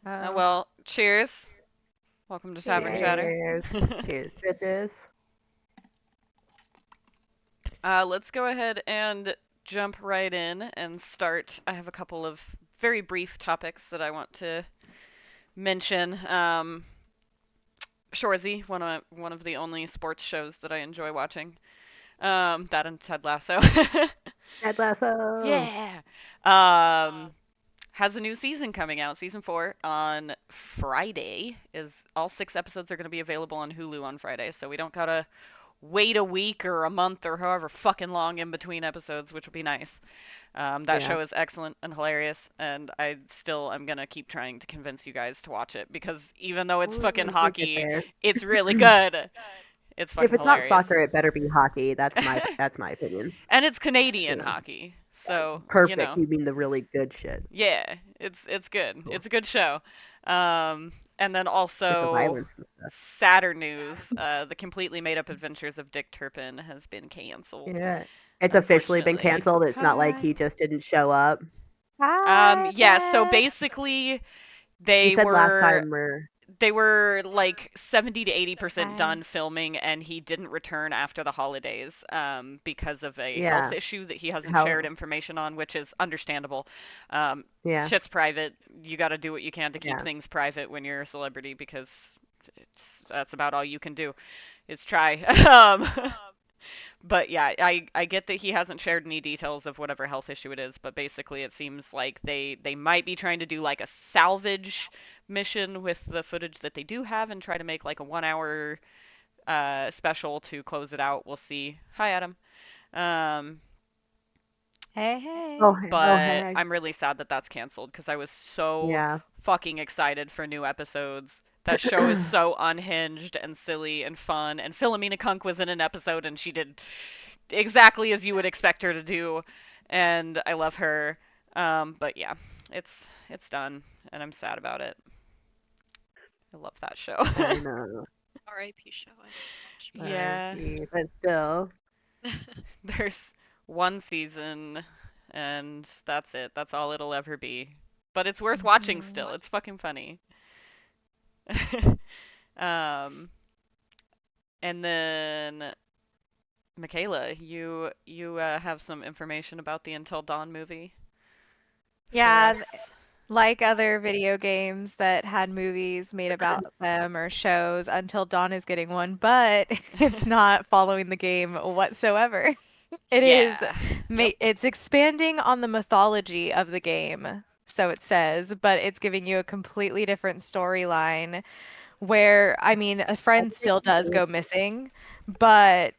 Oh, Well, cheers. Welcome to Tavern Chatter. Cheers. Cheers, bitches. Let's go ahead and jump right in and start. I have a couple of very brief topics that I want to mention. Shoresy, one of the only sports shows that I enjoy watching. That and Ted Lasso. Ted Lasso. Yeah. Um, has a new season coming out, season 4, on Friday. Is all 6 episodes are going to be available on Hulu on Friday, so we don't gotta wait a week or a month or however fucking long in between episodes, which will be nice. That Yeah. show is excellent and hilarious, and I still am gonna keep trying to convince you guys to watch it because even though it's fucking Once we get hockey, there. it's really good. It's If fucking it's not hilarious. soccer, it better be hockey. That's my opinion. And it's Canadian You know. hockey, so you Perfect. know, You mean the really good shit. yeah, it's good. Cool. It's a good show. And then With the also violence and stuff. sadder news: the completely made up adventures of Dick Turpin has been canceled. Yeah. It's officially been Unfortunately. canceled. It's not like Hi. he just didn't show up. Hi, Yeah, so Dad. basically You they said last were time we're they were like 70 to 80% hi. done filming and he didn't return after the holidays because of a health yeah. issue that he hasn't shared How information on, which is understandable. Um, yeah. shit's private. You got to do what you can to keep Yeah. things private when you're a celebrity because that's about all you can do is try. But yeah, I get that he hasn't shared any details of whatever health issue it is, but basically it seems like they might be trying to do like a salvage mission with the footage that they do have and try to make like a 1 hour special to close it out. We'll see. Hi Adam. Um, Hey, Oh, hey. oh but hey. I'm really sad that that's canceled because I was so Yeah. fucking excited for new episodes. That show is so unhinged and silly and fun, and Philomena Kunk was in an episode and she did exactly as you would expect her to do, and I love her. But yeah, it's done, and I'm sad about it. I love that show. I know. R.I.P. show. I didn't watch, but it Yeah, sounds R.I.P. But still. good. there's one season, and that's it. That's all it'll ever be. But it's worth watching Mhm. still. It's fucking funny. um, and then Michaela, you have some information about the Until Dawn movie for Yeah, us. like other video games that had movies made about them or shows, Until Dawn is getting one, but it's not following the game whatsoever. It is Yeah. Yep. it's expanding on the mythology of the game, so it says, but it's giving you a completely different storyline where, I mean, a I friend think it's still does cool. go missing, but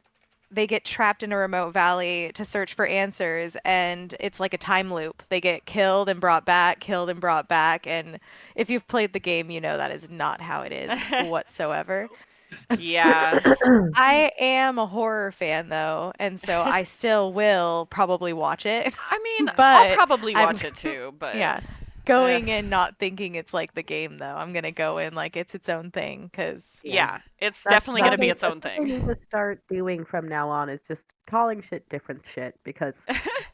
they get trapped in a remote valley to search for answers, and it's like a time loop. They get killed and brought back, and if you've played the game, you know that is not how it is whatsoever. Yeah. I am a horror fan though, and so I still will probably watch it. I mean, I'll But probably I'm watch it too, but yeah, uh, going in not thinking it's like the game though. I'm gonna go in like it's its own thing because Yeah. yeah, it's That's definitely what gonna be they nothing. its that's own what they thing. need to start doing from now on is just calling shit different shit because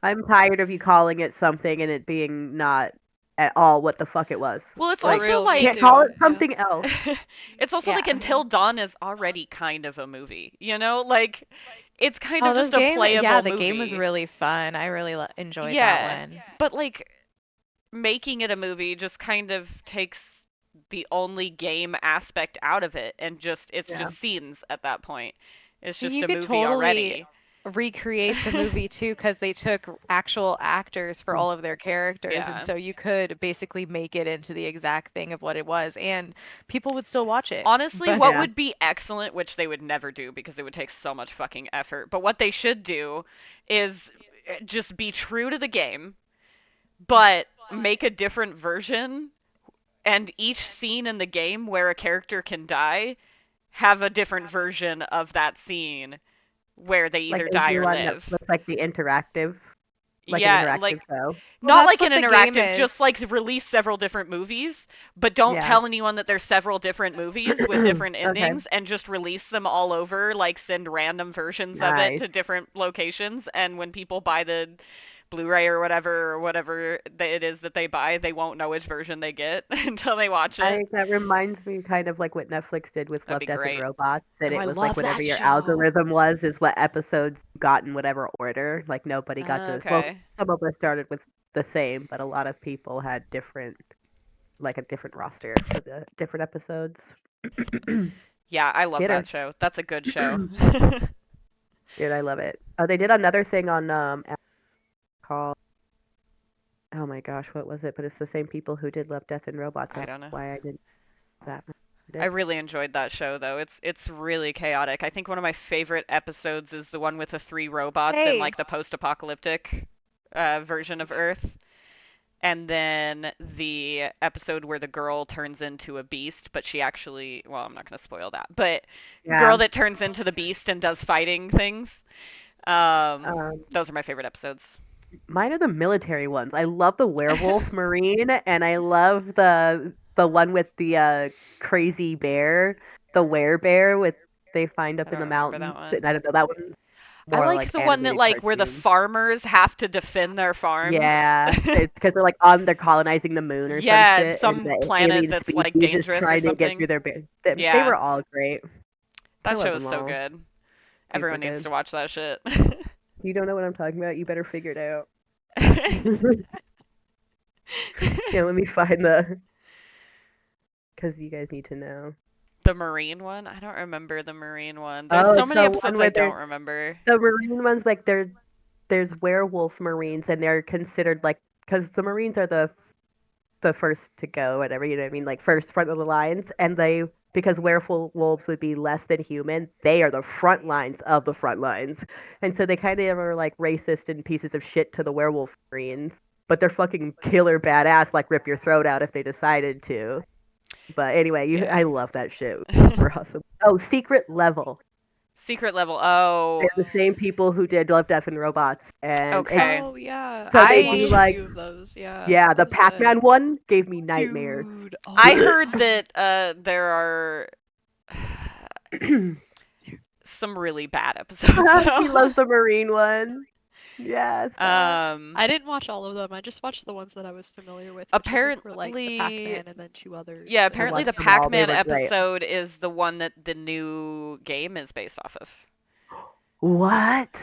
I'm tired of you calling it something and it being not at all what the fuck it was. Well, it's For Like, also real, me can't like call too. it Yeah. something else. it's also like Yeah. Until Dawn is already kind of a movie, you know? Like it's kind of Oh, those just a game. Yeah, playable the game was movie. really fun. I really enjoyed that Yeah. one. But like making it a movie just kind of takes the only game aspect out of it and just it's Yeah. just scenes at that point. It's just You a could movie totally already. recreate the movie too, because they took actual actors for all of their characters, and Yeah. so you could basically make it into the exact thing of what it was, and people would still watch it. Honestly, But what Yeah. would be excellent, which they would never do because it would take so much fucking effort, but what they should do is just be true to the game, but make a different version, and each scene in the game where a character can die, have a different version of that scene where they Like either they die do or on live. Netflix, like the interactive, like an Yeah, interactive like show. well, not that's like an what the game interactive, just is. like release several different movies, but don't Yeah. tell anyone that there's several different movies with different Okay. endings and just release them all over, like send random versions of it Nice. to different locations and when people Blu-ray or whatever it is that they buy, they won't know which version they get until they watch it. That reminds me kind of like what Netflix did with That'd Love, be Death, and great. Robots. And Oh, it I was like love whatever that your show. algorithm was, is what episodes you got in whatever order. Like nobody got to. Well, Okay. some of us started with the same, but a lot of people had like a different roster for the different episodes. Yeah, I love Get her. that show. That's a good show. Dude, I love it. Oh, they did another thing on called, oh my gosh, what was it? But it's the same people who did Love, Death, and Robots. I I don't don't know know. why I didn't that I it. really enjoyed that show though. It's really chaotic. I think one of my favorite episodes is the one with the three robots in Hey, like the post-apocalyptic version of Earth. And then the episode where the girl turns into a beast, but she actually, well, I'm not going to spoil that, but Yeah. girl that turns into the beast and does fighting things. Um, Um, those are my favorite episodes. Mine are the military ones. I love the werewolf marine, and I love the one with the crazy bear, the werebear with they find I up in don't the remember mountains. that And one. I don't know, that one's I more like like the one that animated like where the cartoon. farmers have to defend their farms. Yeah, it's because they're colonizing the moon or some Yeah, shit, and some the planet alien that's like species is dangerous or trying to get through something. their. They Yeah, were all great. I that love show is them so all. good. Super Everyone needs good. to watch that shit. You don't know what I'm talking about? You better figure it out. Yeah, let me find because you guys need to know. The Marine one? I don't remember the Marine one. There's Oh, so it's many the one episodes I where don't remember. the marine ones, like there's werewolf marines, and they're considered like, because the marines are the first to go, whatever, you know what I mean, like first front of the lines, and they, because werewolves would be less than human, they are the front lines of the front lines, and so they kind of are like racist and pieces of shit to the werewolf marines, but they're fucking killer badass, like rip your throat out if they decided to. But anyway, Yeah. I love that shit. Super awesome. Oh, Secret Level. Secret level. Oh, They're the same people who did Love, Death, and Robots, and it's okay. Oh yeah, so they I've do watched a I like, few of those. Yeah, yeah, the that was good. Pac-Man one gave me nightmares. Dude, oh I my heard god. that there are some really bad episodes She though. loves the Marine one. Yes, bad. um I didn't watch all of them. I just watched the ones that I was familiar with, which I think were like the apparently Pac-Man and then two others. yeah, But I apparently the watched them all. They Pac-Man were great. episode is the one that the new game is based off of. What?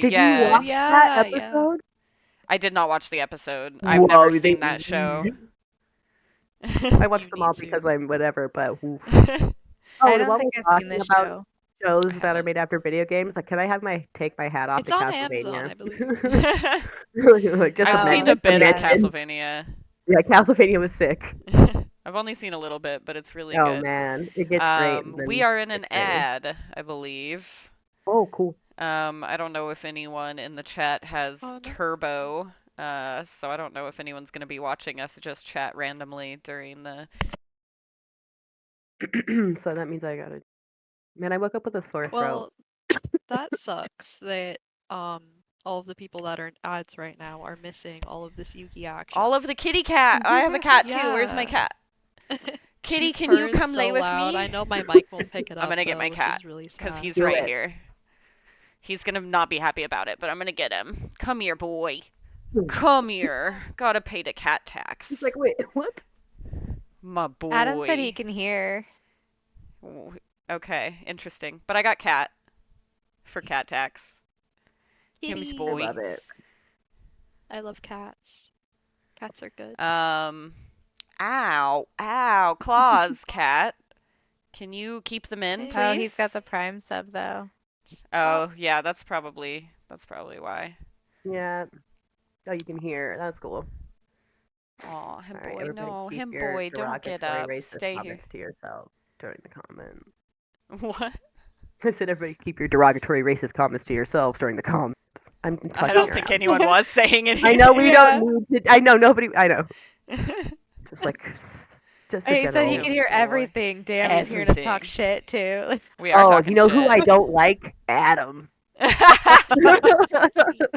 Did you oh Yeah. watch that yeah, yeah. episode? I did not watch the episode. I've never Whoa, they. seen that show. I You watched them need all because to. I'm whatever, but oof. I Oh, and don't while think we're I've seen talking this about show. I shows that are haven't. made after video games, like, can I have my take my hat off It's to on Amazon, Castlevania? I believe. Like, just a I've seen Oh, a just a bit of yeah. mention. Castlevania. Yeah, Castlevania was sick. I've only seen a little bit, but it's really Oh good. man, it gets great and We then are in it an gets great. ad, I believe. Oh, cool. I don't know if anyone in the chat has Oh no. Turbo, so I don't know if anyone's going to be watching us just chat randomly during the. So that means I gotta. Man, I woke up with a sore throat. Well, that sucks that um all of the people that are in ads right now are missing all of this Yugi action. All of the kitty cat! I have a cat too. Where's my Yeah. cat? Kitty, She's can you purring come lay so with loud. I me? know my mic won't pick it I'm up gonna get my though, which cat, is really because sad. he's Do right it. here. He's gonna not be happy about it, but I'm gonna get him. Come here, boy. Come here. Gotta pay the cat He's tax. like, wait, what? My Adam said he boy. can hear. Okay, interesting. But I got cat for cat tax. Him's I boy. love it. Kitties. I love cats. Cats are good. Um, ow, claws, cat. Can you keep them in, Oh, please? he's got Hey. the Prime sub though. Stop. Oh, yeah, that's probably why. Yeah. Oh, you can hear. That's cool. Aw, him All right, boy, everybody, no, keep him your boy, don't get derogatory, up. racist Stay here. comments to yourself during the comment. What? I said, everybody, keep your derogatory, racist comments to yourselves during the comments. I'm I fucking don't think around. anyone was saying I know we anything. Yeah. don't need to. I know nobody. I know. Just like, just a He said he general. can Him hear boy. everything. Damn, he's hearing us talk Everything. shit too. We are Oh, you talking know who shit. I don't like? Adam. So sweet.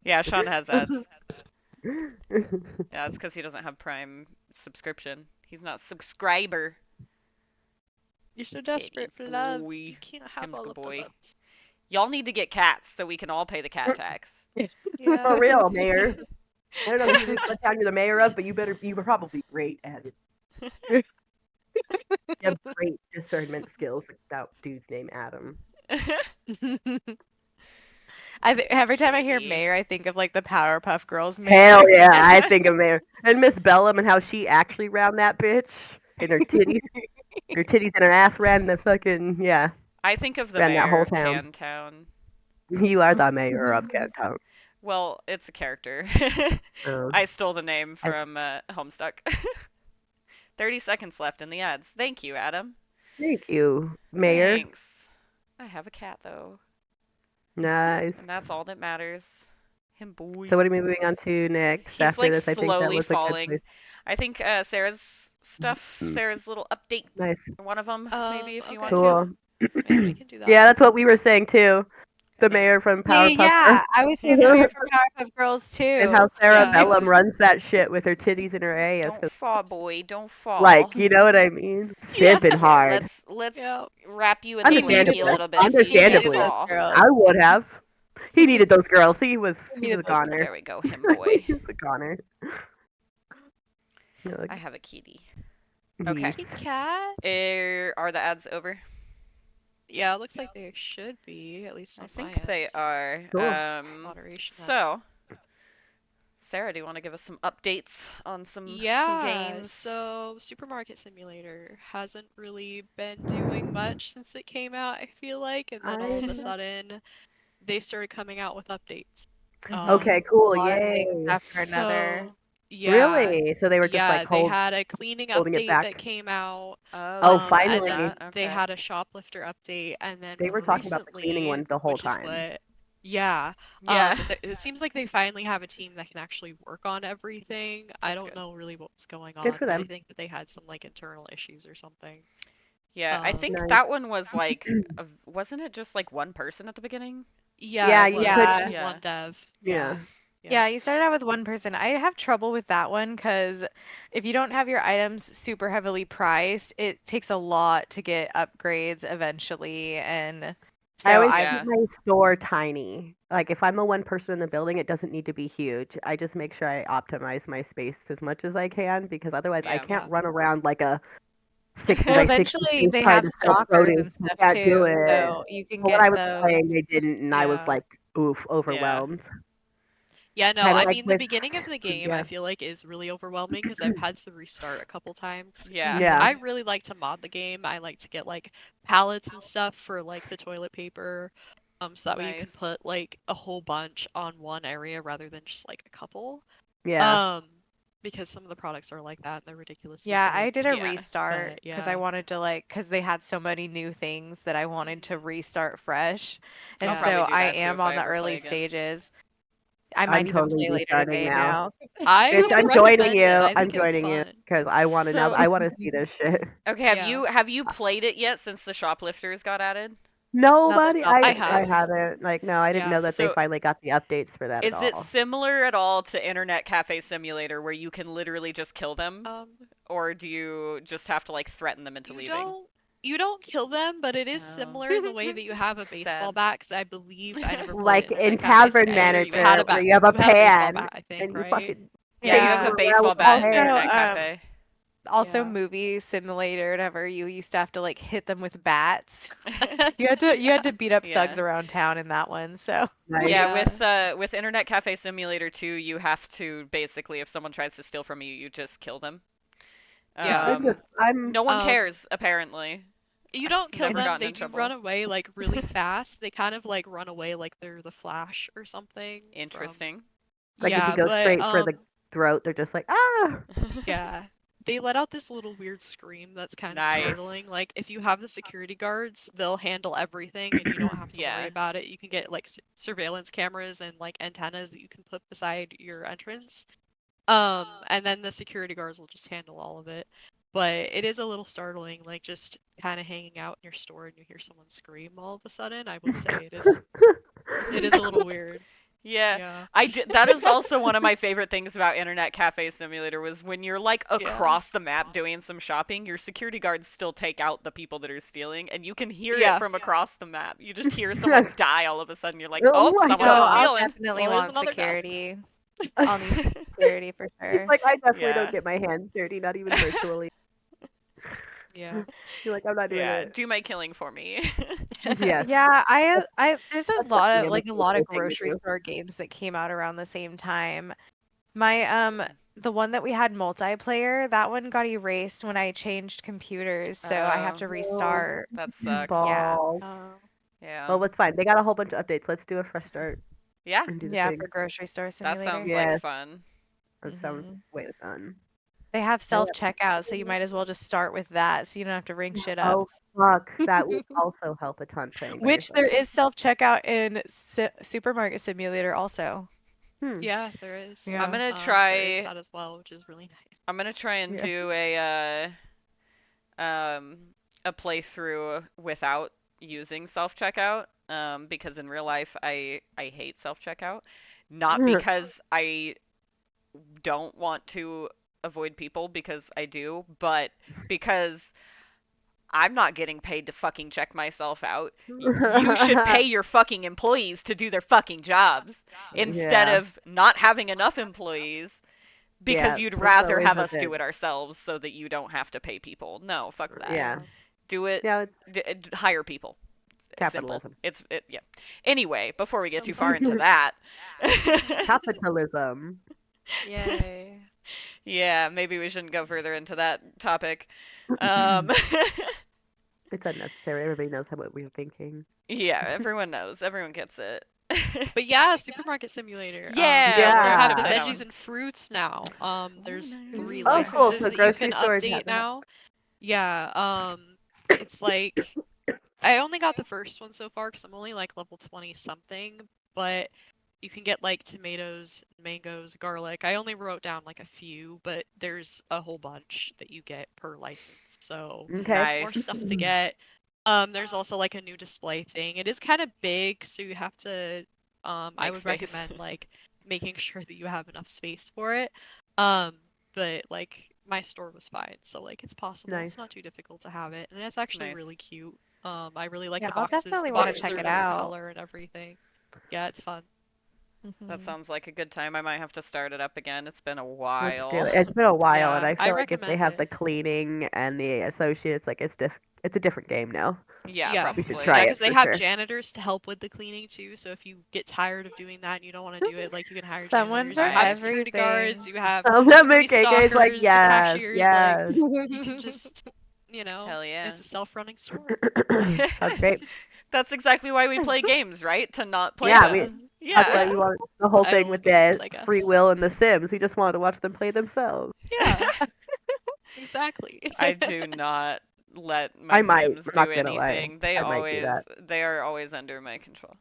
Yeah, Sean has ads. Yeah, it's because he doesn't have Prime subscription. He's not subscriber. You're so Kitty desperate for love, so boy. you can't have Him's all good of the boy. loves. Y'all need to get cats so we can all pay the cat tax. For Yeah. real, Mayor. I don't know what town you're the mayor of, but you were probably great at it. You have great discernment skills. Like that dude's name Adam. Every time I hear Shady. mayor, I think of like the Powerpuff Girls Hell mayor. yeah, I think of Mayor and Miss Bellum and how she actually ran that bitch and her titties and her ass ran the fucking I think of the ran that mayor whole of town. Cantown. You are the mayor of Canton. Well, it's a character. Oh, I stole the name I, from Homestuck. 30 seconds left in the ads. Thank you, Adam. thank you, Mayor. Thanks. I have a cat, though. Nice. And that's all that matters. Him So boy. what are we moving on to next? He's After like this, I think that slowly was a good place. falling. I think Sarah's stuff, Mm, Sarah's little update, nice, one of them, maybe if you want Okay. to. cool. Yeah, we can do that. Yeah, that's what we were saying too. The And then mayor from Yeah, Powerpuff Girls. yeah. I was saying the mayor from Powerpuff Girls And how too. Sarah Yeah. Bellum runs that shit with her titties and her ass. don't 'Cause, fall, boy, don't like, fall. you know what I mean? Yeah. Simping Here, hard. let's Yeah. wrap you in the He blankie needed a Understandably. those. little bit so you He can't needed Understandably. those fall. I girls. would have. He needed those girls. He He was needed a those. goner. There we go, him boy. He was a goner. You know, I like, have a kitty. Okay. he, Kit Kat. Are the ads over? Yeah, it looks like they should be, at least I on my think they end. are. cool. Moderation has. So Sarah, do you want to give us some updates on some Yeah, games? so Supermarket Simulator hasn't really been doing much since it came out, I feel like, and then all of a I sudden they started coming out with updates. Mhm. okay, cool, One thing yay. after another. So yeah, Really? So they were just like yeah, they had a cleaning holding it update that back. came out, Oh, Oh, they did and finally. then that. they Okay. had a shoplifter update, and then They more were talking about the cleaning recently, one the whole which is time. what, yeah, Yeah. it seems like they finally have a team that can actually work on everything. I That's don't good. know really what was going Good on, for but I them. think that they had some like internal issues or something. Yeah, I Um, think Nice. that one was like, wasn't it just like one person at the beginning? yeah, Yeah, it you was. It could. was Yeah. just Yeah. one dev. Yeah. Yeah, yeah. Yeah, you started out with one person. I have trouble with that one because if you don't have your items super heavily priced, it takes a lot to get upgrades eventually. And I so always I've, keep Yeah. my store tiny. Like if I'm a one person in the building, it doesn't need to be huge. I just make sure I optimize my space as much as I can because otherwise I Yeah. can't Yeah. run around like a 60 well, by 60 eventually space they trying have to sell stalkers produce. and I stuff can't do too. it. So you can But when I get was those. playing, they didn't, and I was Yeah. like, oof, Yeah. overwhelmed. Yeah, no, Kind of I like mean the with, beginning of the game I yeah, feel like is really overwhelming because I've had to restart a couple times Yeah. because yeah, I really like to mod the game. I like to get like pallets and stuff for like the toilet paper. So that way you can Nice. put like a whole bunch on one area rather than just like a couple. yeah. Um, because some of the products are like that and they're ridiculously Yeah, I big. did a Yeah. restart But because I yeah. wanted to like, because they had so many new things that I wanted to Mhm. restart fresh. I'll And Yeah. probably so do I that too am if I on the ever play early again. stages. I I'm might even totally play later restarting today now. now. Bitch, I I'm joining recommend it. you. I I'm think it's joining you fun. because I want to now. So, I want to see this shit. okay, Yeah. have you played it yet since the shoplifters got added? Not the Nobody. I I have. shoplifters. haven't. Like, no, I didn't Yeah. know that they So, finally got the updates for that at is it all. similar at all to Internet Cafe Simulator where you can literally just kill them? Um, Or do you just have to like threaten them into You leaving? don't you don't kill them, but it is Oh, similar in the way that you have a baseball sad. bat, 'cause I believe I never played Like in Internet Cafe Tavern Simulator. You had Manager, a where bat. you have a You had a baseball pan bat, I think, and you right? fucking Yeah, you chase have them a Yeah. around baseball with a bat in Also, pan. Internet Cafe. also Yeah. movie simulator, whatever, you used to have to like hit them with bats. You had to beat up thugs Yeah. around town in that one, so Nice. Yeah, Yeah. with Internet Cafe Simulator 2, you have to basically if someone tries to steal from you, you just kill them. Yeah. I'm No one Um, cares apparently. you I've don't kill never them. gotten They in do run trouble. away like really fast. They kind of like run away like they're the Flash or something from Interesting. like if you Yeah, go but straight for the throat, they're just like ah. yeah. They let out this little weird scream that's kind of Nice. startling. Like, if you have the security guards, they'll handle everything and you don't have to worry Yeah. about it. You can get like surveillance cameras and like antennas that you can put beside your entrance. And then the security guards will just handle all of it. But it is a little startling, like just kind of hanging out in your store and you hear someone scream all of a sudden. I would say it is a little weird. Yeah, Yeah. I did. That is also one of my favorite things about Internet Cafe Simulator was when you're like Yeah. across the map doing some shopping, your security guards still take out the people that are stealing, and you can hear it Yeah. from across the map. You just hear someone die all of a sudden. You're like, Oh oh, my someone's Oh, god. I'll stealing. definitely Well, there's want another death. security. I'll need security for He's sure. like, I definitely Yeah. don't get my hands dirty, not even virtually. Yeah. You're like, I'm not doing Yeah, it. do my killing for me. Yes, Yeah, there's a that's lot of definitely a like a lot of manipulative thing to grocery do. store games that came out around the same time. My the one that we had multiplayer, that one got erased when I changed computers, so I have Oh, to Oh, restart. that sucks. Yeah. balls. Oh. Yeah. Well, it's fine. They got a whole bunch of updates. Let's do a fresh start Yeah, and do the Yeah, thing. for grocery store that simulator. sounds like Yes, fun. that sounds hmm way fun. They have I self-checkout, so you might as well just start with that so you don't have to ring shit up. Oh, fuck. That would also help a ton playing by Which there yourself. is self-checkout in Supermarket Simulator also. Hmm. Yeah, there is. I'm Yeah. gonna There is try. that as well, which is really nice. I'm gonna try and Yeah. do um a playthrough without using self checkout. Because in real life I hate self checkout, not because I don't want to avoid people because I do, but because I'm not getting paid to fucking check myself out. You should pay your fucking employees to do their fucking jobs instead Yeah. of not having enough employees because Yeah. you'd That's rather always have a us do bit. it ourselves so that you don't have to pay people. No, fuck that. Yeah. Yeah. Do it. Yeah, it's Hire people. Simple. capitalism. Yeah. Anyway, before we get So too far fun. into that, Capitalism. Yay. yeah, maybe we shouldn't go further into that topic. Um, It's unnecessary. Everybody knows what we're thinking. yeah, everyone knows. Everyone gets it. But yeah, Supermarket Simulator. They Yeah, we're also gonna have to have the Yeah. play that veggies one. and fruits now. Oh, There's nice. 3 Oh, cool. licenses So that you can grocery stores have update that. now. Yeah, it's like I only got the first one so far because I'm only like level 20 something, but you can get like tomatoes, mangoes, garlic. I only wrote down like a few, but there's a whole bunch that you get per license. So Okay. more Nice. stuff to get. There's also like a new display thing. It is kind of big, so you have to I Make would space. recommend like making sure that you have enough space for it. Um, but like my store was fine, so like it's possible. Nice. It's not too difficult to have it, and it's actually Nice. really cute. I really like Yeah, the I'll boxes. definitely The want to Yeah. boxes check are it different out. color and everything. Yeah, it's fun. That hmm sounds like a good time. I might have to start it up again. It's been a Let's do while. it. It's been a while, and Yeah, I I feel like if they recommend have the it. cleaning and the associates, like it's a different game now. Yeah, Yeah. We should probably. try Yeah, it because they for have sure. janitors to help with the cleaning too. So if you get tired of doing that and you don't want to do it, like you can hire Someone janitors. for You have Nice. security guards. everything. You have That the free make is like, stalkers, the yes, cashiers. Like yes. you can just, Hell yeah. it's a self-running store. Sounds great. That's exactly why we play games, right? To not play Yeah, them. that's Yeah. why Yeah, we want the whole I thing love with games, the I free guess. will and the Sims. We just wanted to watch them play themselves. Yeah, exactly. I do not let I my might. Sims I'm do not gonna lie. anything. I might do that. They are always under my control.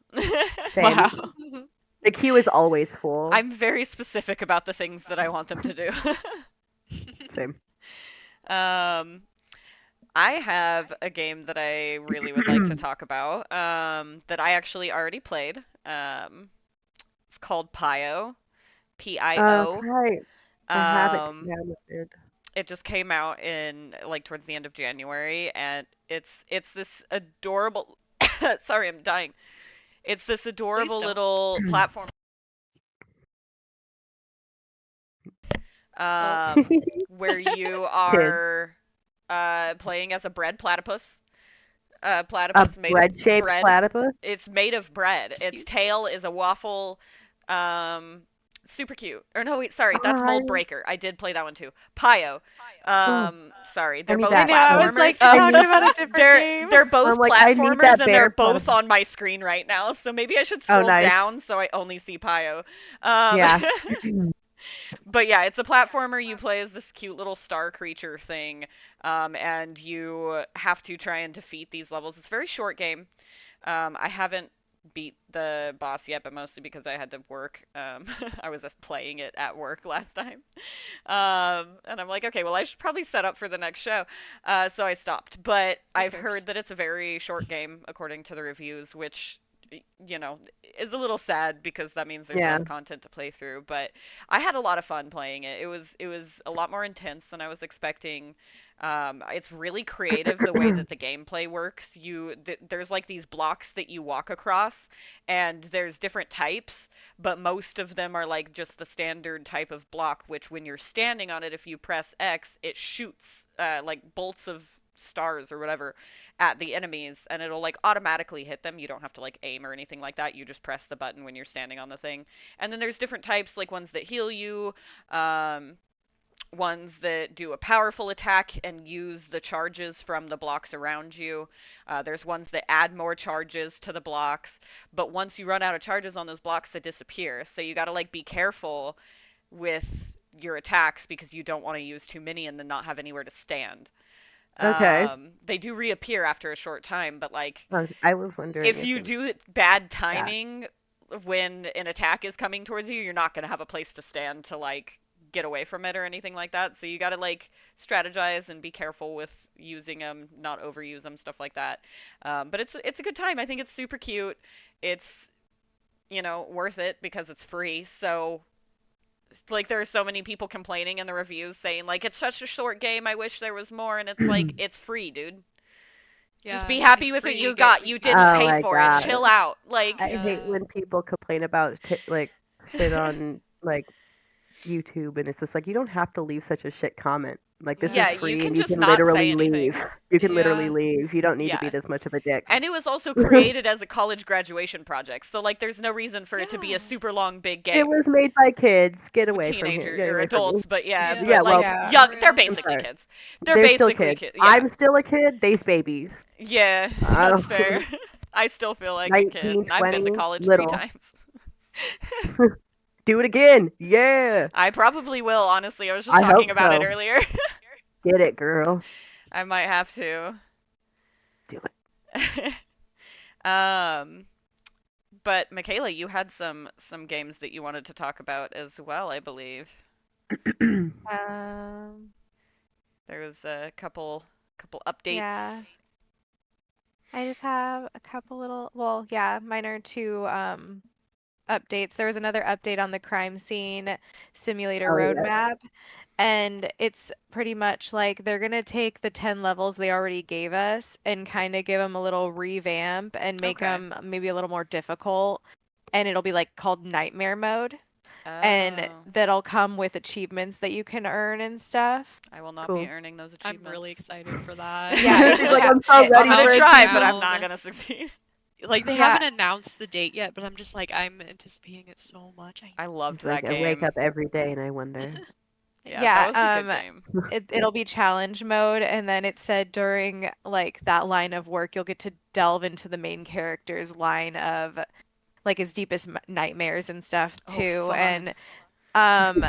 Same. Wow. The queue is always full. I'm very specific about the things that I want them to do. Same. um, I have a game that I really would like to talk about, that I actually already played. It's called Pio, That's P-I-O. right. I have it Um, downloaded. it just came out in like towards the end of January, and it's this adorable. Sorry, I'm dying. It's this Please adorable don't. little platform, Oh. where you Kids. are playing as a bread platypus. A Platypus made of bread-shaped bread. platypus? It's made of bread. Its Excuse me. tail is a waffle. Um, super cute. Or no, wait, sorry, that's I, Mold Breaker. I did play that one too. Pio. oh, Sorry, I they're need both I that. know, I was platformers. like, you're I talking need. about a different game. They're I'm both like, I need platformers that and they're bear both platypus. on my screen right now, so maybe I should Oh, scroll nice. down so I only see Pio. Um, Yeah. but yeah, it's a platformer. You play as this cute little star creature thing, and you have to try and defeat these levels. It's a very short game. I haven't beat the boss yet, but mostly because I had to work. I was playing it at work last time. And I'm like, okay, well, I should probably set up for the next show. So I stopped. But Who I've heard cares? that it's a very short game, according to the reviews, which you know, is a little sad because that means there's Yeah. less content to play through. But I had a lot of fun playing it. It was a lot more intense than I was expecting. It's really creative the way that the gameplay works. There's like these blocks that you walk across, and there's different types, but most of them are like just the standard type of block, which when you're standing on it, if you press X, it shoots like bolts of stars or whatever at the enemies, and it'll like automatically hit them. You don't have to like aim or anything like that. You just press the button when you're standing on the thing. And then there's different types, like ones that heal you, um, ones that do a powerful attack and use the charges from the blocks around you. There's ones that add more charges to the blocks, but once you run out of charges on those blocks, they disappear. So you gotta like be careful with your attacks because you don't want to use too many and then not have anywhere to stand. Okay. They do reappear after a short time, but like I was wondering if if you it was do it bad that. timing when an attack is coming towards you, you're not going to have a place to stand to like get away from it or anything like that. So you got to like strategize and be careful with using them, not overuse them, stuff like that. But it's a good time. I think it's super cute. It's worth it because it's free. So like there are so many people complaining in the reviews saying like it's such a short game. I wish there was more, and it's like it's free, dude. Just Yeah, be happy it's with free. what You you get got. what You you didn't Oh pay my for it. god. Chill out. Like, I hate Yeah. when people complain about like shit on like YouTube, and it's just like you don't have to leave such a shit comment. Like this is yeah, Yeah. you free, can and you just can not say literally leave. anything. You can literally Yeah. leave. You don't need to be Yeah. this much of a dick. And it was also created as a college graduation project. So, like, there's no reason for it to be a Yeah. super long, big It game. was made by kids. Get away from here. Teenager Get or away from me. adults, but yeah, Yeah. but Yeah, like well, Yeah. young, For they're real. I'm basically sorry. kids. They're They're still basically kids. kids. Yeah. I'm still a kid. They's babies. Yeah, I that's don't. fair. I still feel like a kid, 19, and I've been to 20, college 3 little. times. Do it again. Yeah. I probably will, honestly. I was just I hope talking about it so. earlier. Get it, girl. I might have to. Do it. um, but Michaela, you had some games that you wanted to talk about as well, I believe. Um, There was a couple updates. yeah. I just have a couple little, well, yeah, minor two updates. There was another update on the crime scene simulator Oh yeah. roadmap, and it's pretty much like they're gonna take the 10 levels they already gave us and kind of give them a little revamp and make Okay. them maybe a little more difficult, and it'll be like called nightmare mode, and Oh, that'll come with achievements that you can earn and stuff. I will not be Cool. earning those I'm really achievements. excited for that. Yeah, it's She's like, cha I'm so it, I'm ready gonna for it. try, but I'm not down. gonna succeed. Like they yeah, haven't announced the date yet, but I'm just like I'm anticipating it so much. I loved It's like that I wake game. up every day and I wonder. Yeah, that yeah, was a good game. it'll be challenge mode, and then it said during like that line of work, you'll get to delve into the main character's line of like his deepest nightmares and stuff Oh, too. fun. And um,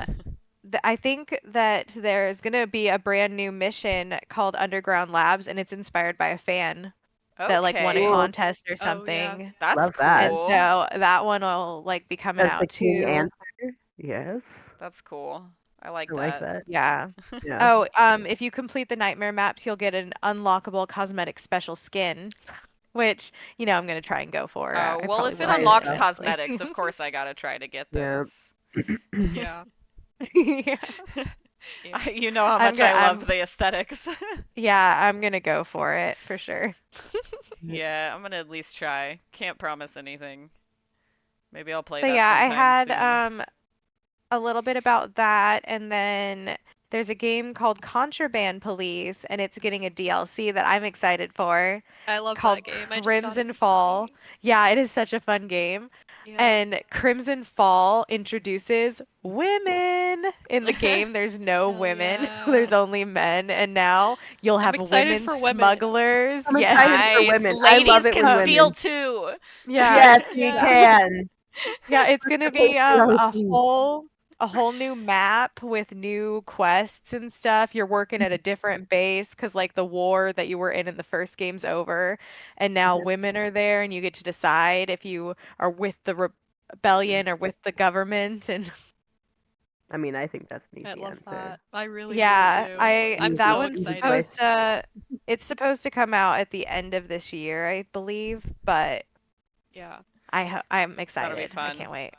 I think that there's gonna be a brand new mission called Underground Labs, and it's inspired by a fan that like won a Okay, Cool. contest or Oh yeah. something. that's Love that. And cool. so that one will like be coming Does the out king too. answer? Yes. That's cool. I like I like that. that. Yeah. Yeah. Oh, if you complete the nightmare maps, you'll get an unlockable cosmetic special skin, which, I'm gonna try and go for. Oh, I well, probably if it will I do unlocks know. eventually. cosmetics, of course I gotta try to get Yeah. those. Yeah. Yeah. Yeah. You know how I'm much gonna I love I'm the aesthetics. yeah, I'm gonna go for it for sure. Yeah, I'm gonna at least try. Can't promise anything. Maybe I'll play But that yeah, I sometime had soon. a little bit about that, and then there's a game called Contraband Police, and it's getting a DLC that I'm excited for I love called that game. I just got it Crimson Fall. recently. Yeah, it is such a fun game. Yeah. And Crimson Fall introduces women in the game. There's no Hell women, yeah. there's only men. And now you'll I'm have excited women for women. smugglers. I'm excited Yes. for Nice. women. I love Ladies it can when Uh, steal women. too. yeah. Yes, we Yeah. can. Yeah, it's gonna The be patriarchy. a whole new map with new quests and stuff. You're working at a different base because like the war that you were in the first game's over, and now women are there, and you get to decide if you are with the rebellion or with the government. And I mean, I think that's an I easy love answer. that. I really do yeah, too. I I'm that so Easy, one's easy excited. choice. supposed to it's supposed to come out at the end of this year, I believe, but Yeah. I'm That'll be excited. I fun. can't wait.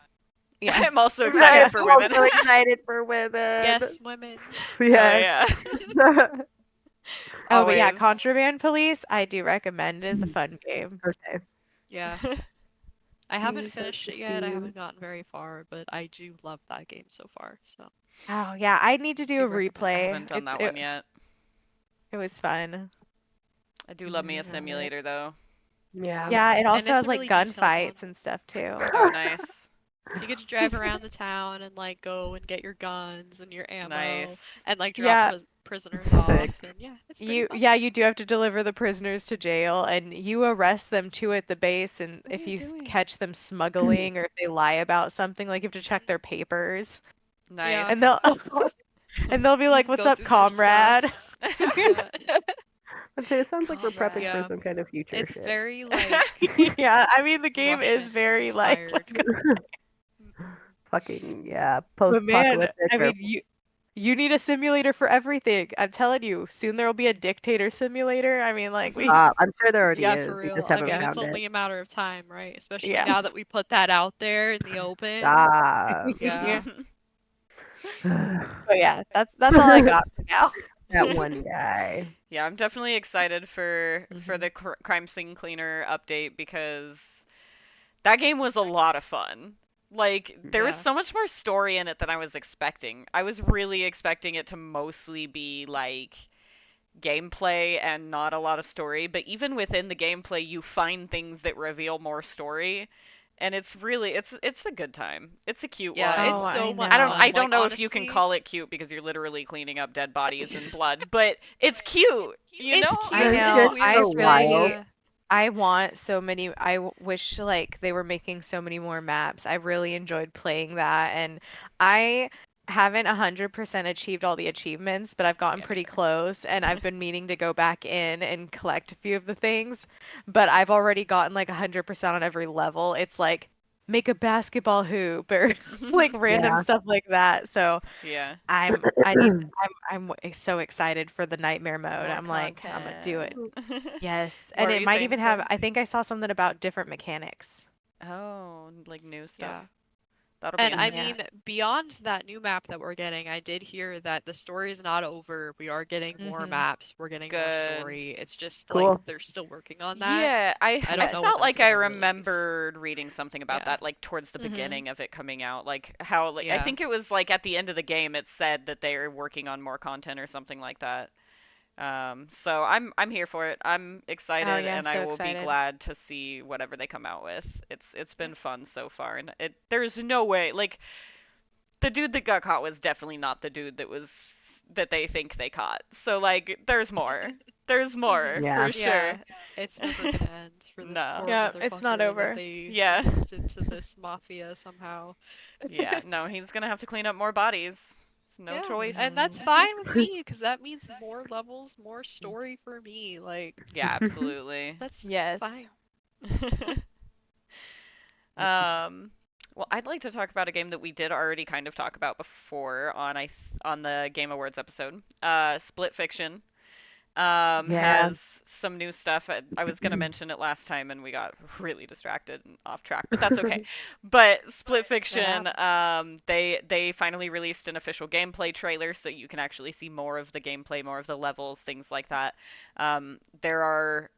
Yeah. I'm also Yeah. excited for I'm women. so excited for women. Yes, women. Hell Yes. yeah. Oh, but yeah, Always. Contraband Police, I do recommend. It is a fun game. Okay. Yeah. I haven't Please finished it yet. I haven't gotten very far, but I do love that game so far. So, Oh, yeah, I need to do do a recommend I it. replay. haven't done that one yet. It was fun. I do love me a simulator though. Yeah. Yeah. Yeah, it And also it's has a like really detailed one. gunfights and stuff too. Oh, nice. You get to drive around the town and like go and get your guns and your ammo Nice. and like drop Yeah, prisoners Sick. off and yeah, it's pretty fun. you do have to deliver the prisoners to jail and you arrest them too at the base and What are if you you doing? catch them smuggling or if they lie about something, like you have to check their papers Yeah. and Nice. they'll and they'll be like, "What's Go up, through their comrade?" stuff. Yeah. I'd say it sounds like we're prepping for Comrade. Yeah. some kind of future It's shit. very like Yeah, I mean the game is Russian very like let's inspired. go. Mhm. Fucking yeah, But man, post-apocalyptic I or mean you need a simulator for everything. I'm telling you, soon there will be a dictator simulator. I mean like we I'm sure there already Yeah, for is. We real. just I haven't mean, yeah. it's found it. only a matter of time, right? Especially Yeah. now that we put that out there in the open. Stop. Yeah. Yeah. But yeah, that's all I got for now. That one guy. Yeah, I'm definitely excited for Mhm. the crime scene cleaner update because that game was a lot of fun. Like, there was Yeah. so much more story in it than I was expecting. I was really expecting it to mostly be like gameplay and not a lot of story, but even within the gameplay you find things that reveal more story and it's a good time. It's a cute Yeah, it's Oh, one. I so much know. I fun. Like don't know if you can honestly, call it cute because you're literally cleaning up dead bodies and blood, but it's cute, you it's know? I cute It's and know. just I weird. so wild. really Yeah. I want so many. Wish like they were making so many more maps. I really enjoyed playing that, and I haven't 100% achieved all the achievements, but I've gotten Yeah, me pretty close, and I've been meaning to go back in and collect a few of the things, but I've already gotten like 100% on every level. It's like make a basketball hoop or like neither. random Yeah. stuff like that. So Yeah. I need so excited for the nightmare mode. More I'm like, I'm gonna do it. content. Yes, and What were it you might saying, even have, Sven? I think I saw something about different mechanics. Oh, like new stuff. Yeah. That'll be And I Yeah. interesting. mean, beyond that new map that we're getting, I did hear that the story is not over. We are getting more Hmm. maps. We're getting more Good. story. It's just like Cool. they're still working on that. Yeah, I don't I know when Yes. felt that's like I gonna release. remembered reading something about Yeah. that, like towards the Hmm. beginning of it coming out, like how like I Yeah. think it was like at the end of the game it said that they are working on more content or something like that. So I'm here for it. I'm Oh excited, yeah, I'm and I so will be excited. glad to see whatever they come out with. It's Yeah. been fun so far, and there's no way like the dude that got caught was definitely not the dude that they think they caught. So like there's more. There's more Yeah. for sure. Yeah. It's never gonna end for this No. poor Yeah, it's not motherfucker that over. they Yeah. roped into this mafia somehow. Yeah, no, he's gonna have to clean up more bodies. No Yeah. And choice. that's fine with me because that means more levels, more story for me. Like, Yeah, absolutely. that's Yes. fine. Um, well, I'd like to talk about a game that we did already kind of talk about before on the Game Awards episode. Split Fiction. Yeah. Has some new stuff. I was gonna mention it last time and we got really distracted and off track, but that's okay. But Split It Fiction, happens. they finally released an official gameplay trailer, so you can actually see more of the gameplay, more of the levels, things like that. There are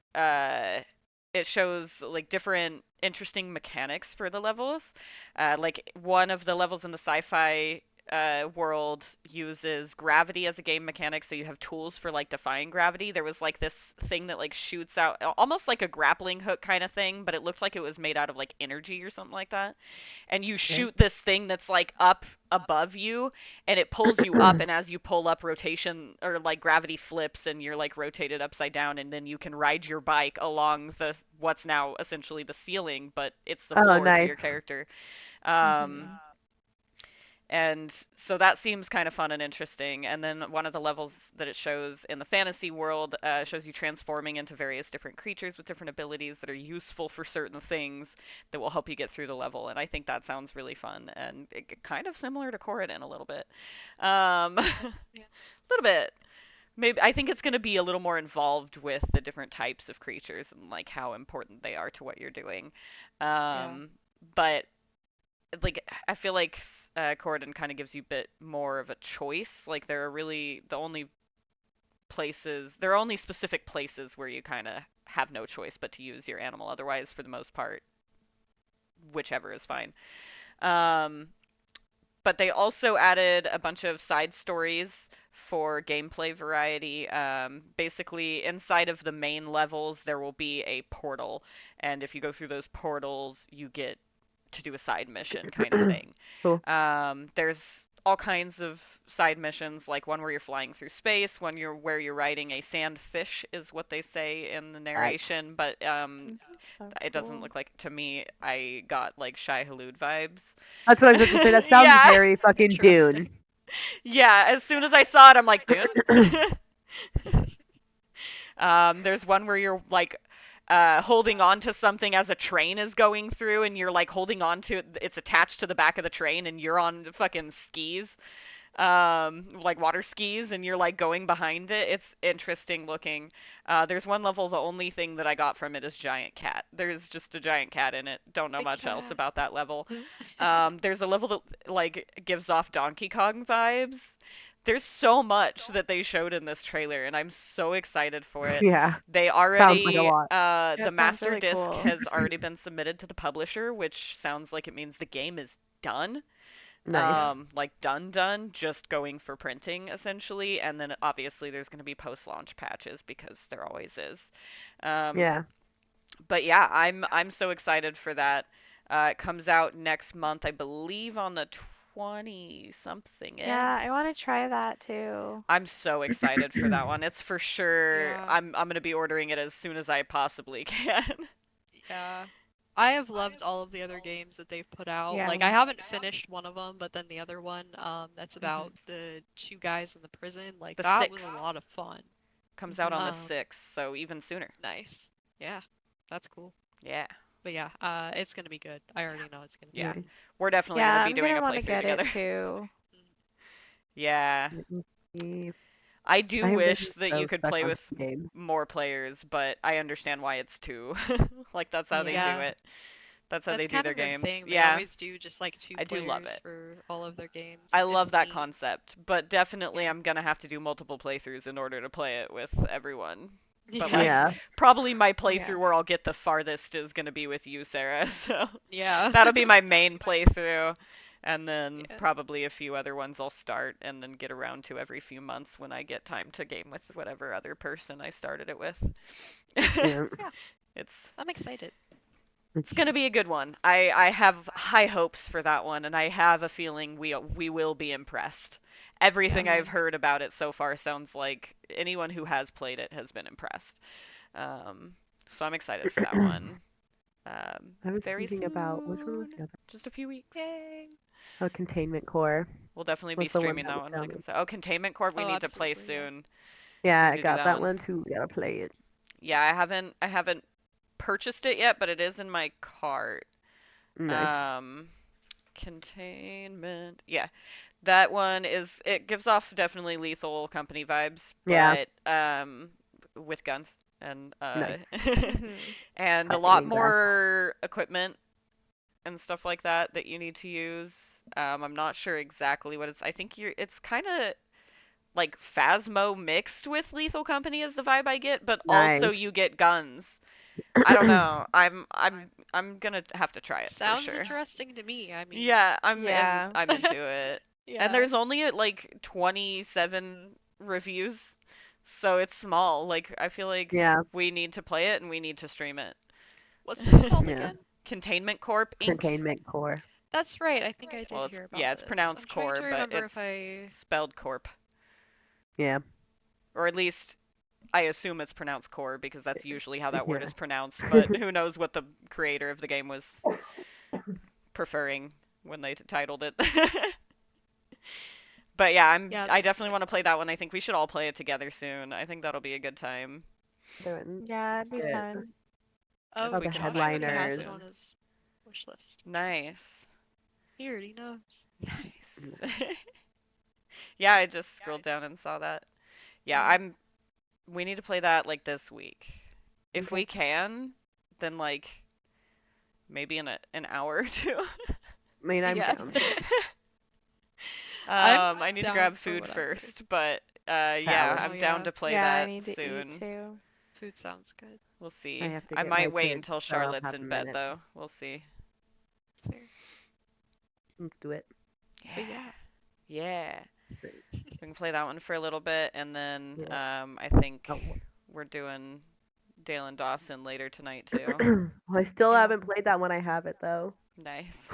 it shows like different interesting mechanics for the levels. Like one of the levels in the sci-fi world uses gravity as a game mechanic, so you have tools for like defying gravity. There was like this thing that like shoots out almost like a grappling hook kind of thing, but it looked like it was made out of like energy or something like that. And you Okay. shoot this thing that's like up above you and it pulls you up, and as you pull up, rotation or like gravity flips and you're like rotated upside down, and then you can ride your bike along the what's now essentially the ceiling, but it's the Oh, floor to nice. your character. Hmm. Um and so that seems kind of fun and interesting. And then one of the levels that it shows in the fantasy world shows you transforming into various different creatures with different abilities that are useful for certain things that will help you get through the level. And I think that sounds really fun and kind of similar to Coridden a little bit. A Yeah. little bit. maybe I think it's going to be a little more involved with the different types of creatures and like how important they are to what you're doing. Yeah. But like I feel like Coridden kind of gives you a bit more of a choice. Like there are only specific places where you kind of have no choice but to use your animal. Otherwise, for the most part, whichever is fine. Um, but they also added a bunch of side stories for gameplay variety. Basically, inside of the main levels, there will be a portal, and if you go through those portals, you get to do a side mission kind of thing. Cool. There's all kinds of side missions, like one where you're flying through space, where you're riding a sandfish, is what they say in the That's narration. But So it doesn't cool. look like to me. I got like Shai Hulud vibes. what I was about to say. That sounds Yeah, very fucking Interesting. Dune. yeah. As soon as I saw it, I'm like, Dune. There's one where you're like holding on to something as a train is going through, and you're like holding on to it. It's attached to the back of the train, and you're on fucking skis, like water skis, and you're like going behind it. It's interesting looking. There's one level, the only thing that I got from it is giant cat. There's just a giant cat in it. Don't know Big much else cat. about that level. There's a level that like gives off Donkey Kong vibes. There's so much that they showed in this trailer, and I'm so excited for it. Yeah, They sounds like a already, lot. the That sounds master really disc cool. has already been submitted to the publisher, which sounds like it means the game is done. Nice. Yeah. Like done, just going for printing essentially, and then obviously there's going to be post-launch patches because there always is. Um, Yeah. but yeah, I'm so excited for that. It comes out next month, I believe, on the 20 something. Yeah, I want to try that too. I'm so excited for that one. It's for sure. Yeah. I'm gonna be ordering it as soon as I possibly can. Yeah. I have loved all of the other games that they've put out. Yeah. Like I haven't finished one of them, but then the other one, that's hmm about the two guys in the prison. Like The that was a sixth lot of fun. comes out on Hmm. the Um, 6th, so even sooner. nice. Yeah, that's cool. Yeah, But yeah, it's gonna be good. I already know it's gonna be yeah. good. Nice. We're definitely gonna Yeah, be I'm doing gonna a want to playthrough get it together. too. Mm. Yeah. Let me see. I do I have wish been that you so could stuck play on with some games. more players, but I understand why it's two. Like that's how they do Yeah. Yeah, it. That's how they that's do kind their of their games. thing. They Yeah, always do just like two I do love players it. for all of their I games. love It's that neat. concept, but definitely Yeah. I'm gonna have to do multiple playthroughs in order to play it with everyone. But Yeah. like, Yeah. probably my Yeah. playthrough where I'll get the farthest is gonna be with you, Sarah. So Yeah. that'll be my main playthrough, and then Yeah. probably a few other ones I'll start and then get around to every few months when I get time to game with whatever other person I started it with. Yeah. Yeah. it's I'm excited. it's gonna be a good one. I have high hopes for that one, and I have a feeling we will be impressed. Yeah. Everything Hmm. I've heard about it so far sounds like anyone who has played it has been impressed. Um, so I'm excited for that one. I was Very thinking about which one was soon, the other? just a few weeks. Yay. Oh, Containment Core We'll definitely be was the one streaming that that was one when it telling me. comes out. Oh, Containment Corp, we Oh, need to play absolutely. Yeah. soon. Yeah, We need I to do got that that one. one too. Gotta play it. Yeah, I haven't purchased it yet, but it is in my cart. Nice. Um, Containment. Yeah, that one it gives off definitely Lethal Company vibes, Yeah. but with guns and Nice. Hmm. and a lot Fighting back. more equipment and stuff like that you need to use. I'm not sure exactly what I think it's kind of like Phasmo mixed with Lethal Company is the vibe I get, but also Nice. you get guns. I don't know. I'm gonna have to try it for Sounds sure. interesting to me. I mean, Yeah, Yeah. I'm into it. And yeah. there's only like 27 reviews, so it's small. Like I feel like Yeah. we need to play it and we need to stream it. What's this called Yeah. again? Containment Corp Inc. Containment Core. That's right. I think I Well, did hear about it's this. pronounced I'm trying Core, to but remember if it's I. spelled Corp, Yeah. or at least I assume it's pronounced Core because that's usually how that word Yeah. is pronounced. But who knows what the creator of the game was preferring when they titled it. But yeah, Yeah, I this looks definitely like want to play fun. that one. I think we should all play it together soon. I think that'll be a good time Doing Yeah, it'd be good. fun. if Oh, we Other can all Josh get already together has headliners. it on soon. his wish list. Interesting. Nice. He already knows. Nice. Yeah, I just scrolled down and saw that. Yeah, Yeah. we need to play that like this week. If Okay. we can, then like maybe in an hour or two. I mean, I'm Yeah. down. I'm I need to down grab for food whatever. first, but yeah, Valid. Oh I'm down yeah. to play Yeah, I that need to eat soon. too. Food sounds good. We'll I see. have to I get my might wait kids, until so I'll Charlotte's have a in bed minute. though. We'll see. It's fair. Let's do it. But Yeah. yeah. Yeah. Great. We can play that one for a little bit and then Yeah. I think Oh. we're doing Dale and Dawson later tonight too. Well, I still Yeah. haven't played that when I have it though. Nice.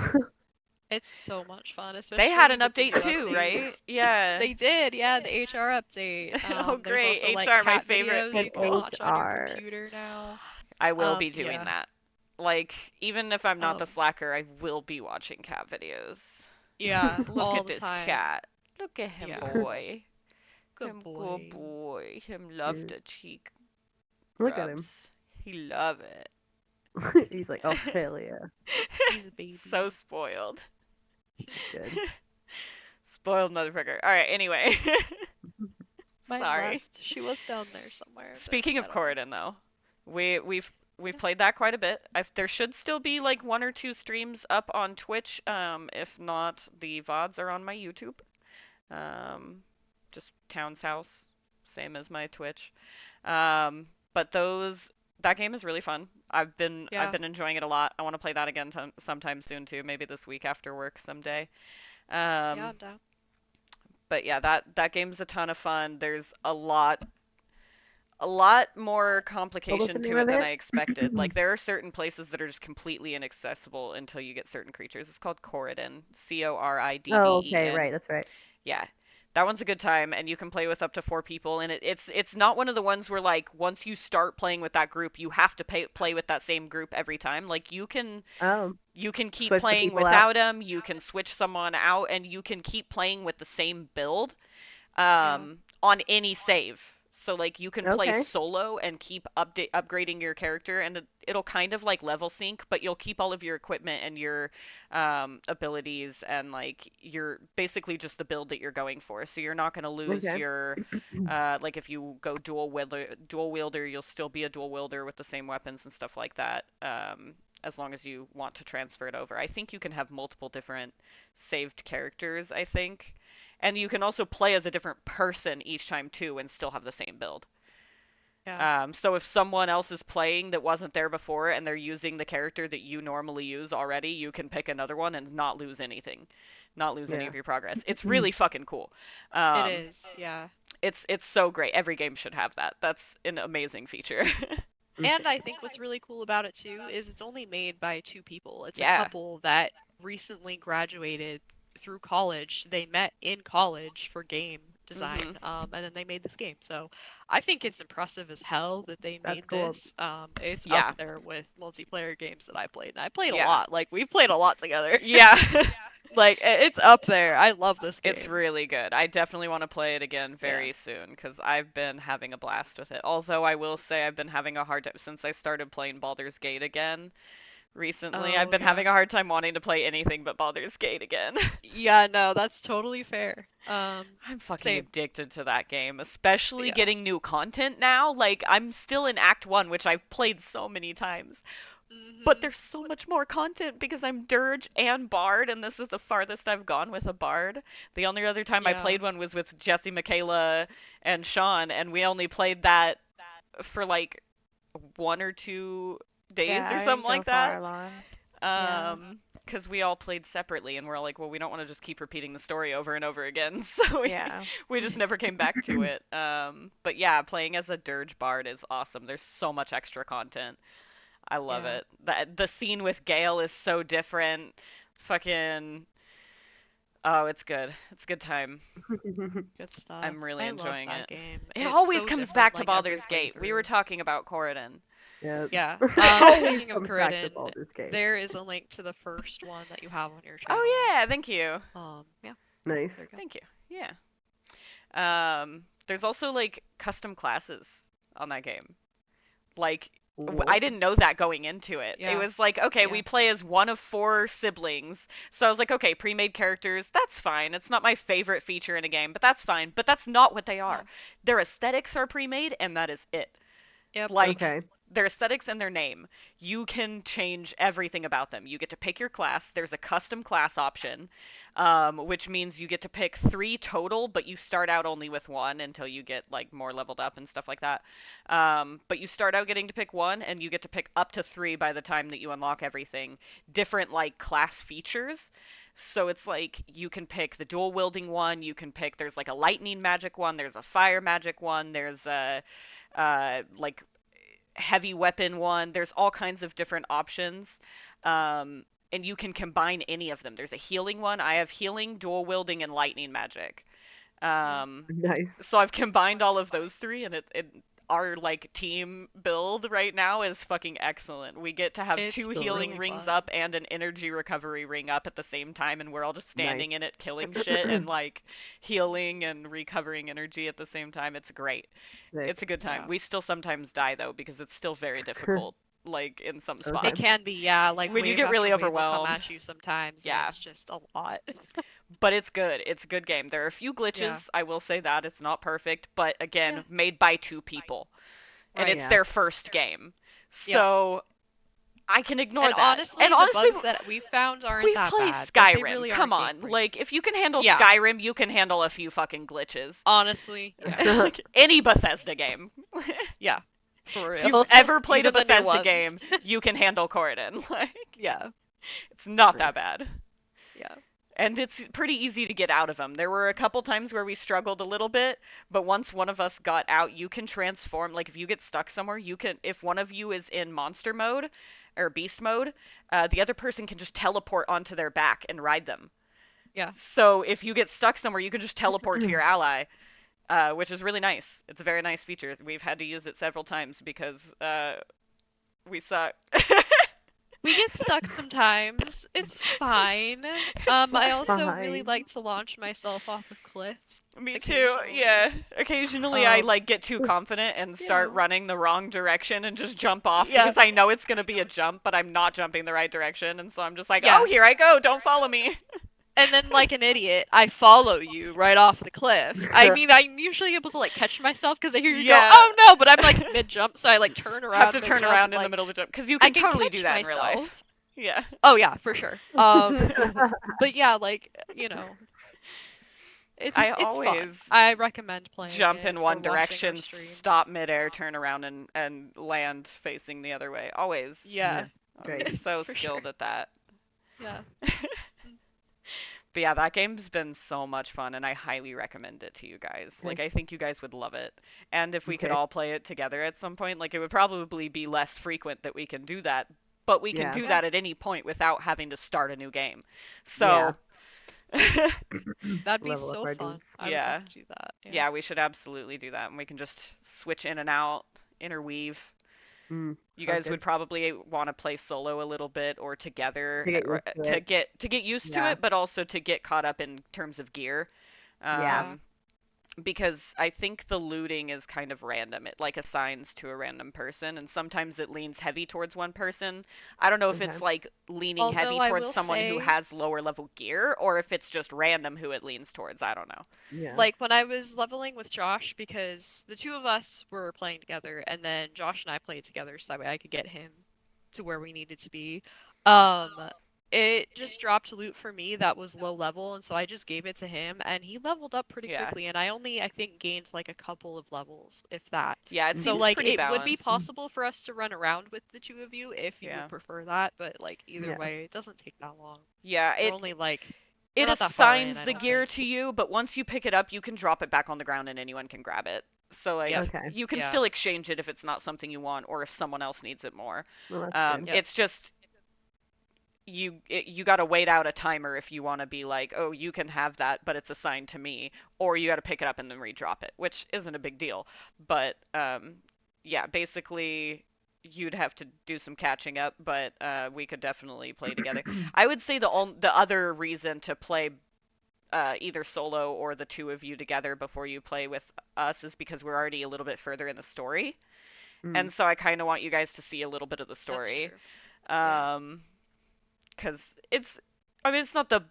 It's so much fun, They had especially an with the new update too, right? updates. Yeah. They did, yeah, the HR update. Oh, There's great. also like HR, my cat favorite. videos And you can watch on your HR. computer now. I will be doing Yeah. that. Like, even if I'm not the Um, slacker, I will be watching cat videos. yeah, 'Cause look all at the this time. cat. Look at him, Yeah. boy. Good Him good boy. boy. Him love Yeah. the cheek Look at him. rubs. He love it. He's like, oh hell yeah, He's a So baby. spoiled. good. Spoiled motherfucker. Alright, anyway. Mine Sorry. left. She was down there somewhere, but Speaking I of don't know. Coridden though, we've played that quite a bit. There should still be like one or two streams up on Twitch. If not, the VODs are on my YouTube. Um, just Town's House, same as my Twitch. But that game is really fun. I've Yeah. been enjoying it a lot. I want to play that again sometime soon too, maybe this week after work someday. Yeah, Um, I'm down. but yeah, that game's a ton of fun. There's a lot more What was the complication name to of it than it? I expected. Like there are certain places that are just completely inaccessible until you get certain creatures. It's called Coridden, Oh, okay, Coridden. right, that's right. Yeah. That one's a good time and you can play with up to 4 people and it's not one of the ones where like once you start playing with that group you have to play with that same group every time. Like Oh, you can keep switch the playing people out. without them, you can switch someone out and you can keep playing with the same build Yeah. on any save. So like you can play Okay, solo and keep upgrading your character, and it'll kind of like level sync, but you'll keep all of your equipment and your abilities and like your basically just the build that you're going for. So you're not going to lose okay, your like if you go dual wielder, you'll still be a dual wielder with the same weapons and stuff like that. As long as you want to transfer it over. I think you can have multiple different saved characters, I think. And you can also play as a different person each time too and still have the same build. Yeah. So if someone else is playing that wasn't there before and they're using the character that you normally use already, you can pick another one and not lose anything. Not lose any yeah. of your progress. It's really fucking cool. It Um, is, yeah. it's so great. Every game should have that. That's an amazing feature. And I Okay. think what's really cool about it too is it's only made by two people. It's a Yeah. couple that recently graduated through college. They met in college for game design, Mhm. and then they made this game. So I think it's impressive as hell that they That's made cool. this. It's up Yeah. there with multiplayer games that I played, and I played a Yeah. lot. Like we've played a lot together. Yeah. Like it's up there. I love this It's game. really good. I definitely want to play it again Yeah. very soon because I've been having a blast with it. Although I will say I've been having a hard time since I started playing Baldur's Gate again recently. I've Oh been yeah. having a hard time wanting to play anything but Baldur's Gate again. Yeah, no, that's totally fair. I'm fucking Same. addicted to that game, especially Yeah. getting new content now. Like I'm still in Act 1, which I've played so many times. But Mhm. there's so much more content because I'm Dirge and Bard, and this is the farthest I've gone with a Bard. The only other time I Yeah. played one was with Jesse, Michaela, and Sean, and we only played that for like 1 or 2 days Yeah, or I something didn't go like that. far along. Yeah. Because we all played separately, and we're all like, well, we don't want to just keep repeating the story over and over again, so Yeah. we just never came back to it. But yeah, playing as a Dirge Bard is awesome. There's so much extra content. I love Yeah. it. The scene with Gale is so different. Fucking oh, it's good. It's a good time. Good stuff. I'm really I love enjoying that it. game. It It's always so comes different back to like every Baldur's Gate. We were playthrough. talking about Coridon. Yeah. Yeah. It always Speaking of comes back to Coridden, Baldur's Gate. there is a link to the first one that you have on your Oh channel. yeah, thank you. Yeah, Nice. there you go. Thank you. Yeah. There's also like custom classes on that game. Like I Cool. didn't know that going into it. It Yeah. was like, okay, Yeah. we play as one of four siblings. So I was like, okay, pre-made characters, that's fine. It's not my favorite feature in a game, but that's fine. But that's not what they are. No. Their aesthetics are pre-made, and that is it. Yep. Like, Okay. their aesthetics and their name, you can change everything about them. You get to pick your class. There's a custom class option, which means you get to pick 3 total, but you start out only with 1 until you get like more leveled up and stuff like that. But you start out getting to pick 1, and you get to pick up to 3 by the time that you unlock everything. Different like class features. So it's like you can pick the dual wielding one. You can pick, there's like a lightning magic one. There's a fire magic one. There's a like heavy weapon one. There's all kinds of different options. And you can combine any of them. There's a healing one. I have healing, dual wielding, and lightning magic. Mm. Um, Nice. so I've combined all of those three, and it our like team build right now is fucking excellent. We get to have It's 2 healing really rings fun. up and an energy recovery ring up at the same time, and we're all just Nice. standing in it killing shit and like healing and recovering energy at the same time. It's great. Sick. It's a good time. Yeah. We still sometimes die though because it's still very difficult, like in some Okay. It spots. can be, yeah, like When you wave get after really wave will come overwhelmed. at you sometimes, and Yeah. it's just a lot. But it's good. It's a good game. There are a few Yeah. glitches, I will say that. It's not perfect, but Yeah. again, made by 2 people. And Right. it's Yeah. their first game. Yep. So I can ignore And that. And honestly, the honestly, bugs that we've found aren't we that play bad. Like, they Skyrim. really Come aren't game on. breaking. Like, if you can handle Yeah. Skyrim, you can handle a few fucking glitches. Honestly, yeah. Like, any Bethesda game. Yeah. For If real. you've ever played a Even the new Bethesda ones. game, you can handle Coridden. Like, Yeah. it's not True. that bad. Yeah. And it's pretty easy to get out of them. There were a couple times where we struggled a little bit, but once one of us got out, you can transform. Like if you get stuck somewhere, you can. If one of you is in monster mode or beast mode, the other person can just teleport onto their back and ride them. Yeah. So if you get stuck somewhere, you can just teleport to your ally, which is really nice. It's a very nice feature. We've had to use it several times because we suck. We get stuck sometimes. It's fine. It's I fine. also really Fine. like to launch myself off of cliffs Me too. occasionally. Yeah. Occasionally I Um, like get too confident and you start know. running the wrong direction and just jump off Yeah. because I know it's going to be a jump, but I'm not jumping the right direction, and so I'm just like, Yeah. "Oh, here I go. Don't follow me." And then, like an idiot, I follow you right off the cliff. I mean, I'm usually able to like catch myself because I hear you go, Yeah. "Oh no!" But I'm like mid jump, so I like turn around. Have to turn mid-jump, around and, in the like, middle of the jump because you I can can totally catch do that in real life. myself. Yeah. Oh yeah, for sure. But yeah, like I it's fun. always I recommend playing jump it in or one watching our direction, stream. stop midair, turn around, and land facing the other way. Always. Yeah, I'm Great. so for skilled sure. at that. Yeah. But yeah, that game's been so much fun, and I highly recommend it to you guys. Like, Okay. I think you guys would love it. And if we could Okay. all play it together at some point, like, it would probably be less frequent that we can do that, but we can Yeah. do Yeah. that at any point without having to start a new game. Yeah. So, That'd be Level up so our fun. dudes. I would yeah. love to do that. Yeah. Yeah, we should absolutely do that, and we can just switch in and out, interweave. You Sounds guys good. would probably want to play solo a little bit or together To get used to to it. get used to Yeah. it, but also to get caught up in terms of gear. Yeah. Yeah. Because I think the looting is kind of random. It like assigns to a random person, and sometimes it leans heavy towards one person. I don't know if Okay. it's like leaning Although heavy I towards will someone who say, has lower level gear, or if it's just random who it leans towards. I don't know. Yeah. like when I was leveling with Josh, because the two of us were playing together, and then Josh and I played together, so that way I could get him to where we needed to be. Um, it just dropped loot for me that was low level, and so I just gave it to him, and he leveled up pretty Yeah. quickly, and I only, I think, gained like a couple of levels, if that. Yeah, it Mhm. So seems like pretty it would be balanced. possible for us to run around with the two of you if you Yeah. would prefer that, but like either Yeah. way, it doesn't take that long. Yeah, We're it only like we're it not that far in, assigns I the don't gear think. to you, but once you pick it up, you can drop it back on the ground and anyone can grab it. So like Yep. Okay. you can Yeah. still exchange it if it's not something you want or if someone else needs it more. Well, that's good. Yep. It's just you got to wait out a timer if you want to be like, "Oh, you can have that, but it's assigned to me," or you got to pick it up and then redrop it, which isn't a big deal. But yeah, basically you'd have to do some catching up, but we could definitely play together. I would say the other reason to play either solo or the two of you together before you play with us is because we're already a little bit further in the story. Mm. and so I kind of want you guys to see a little bit of the That's story. true. Yeah. Because I mean, it's not the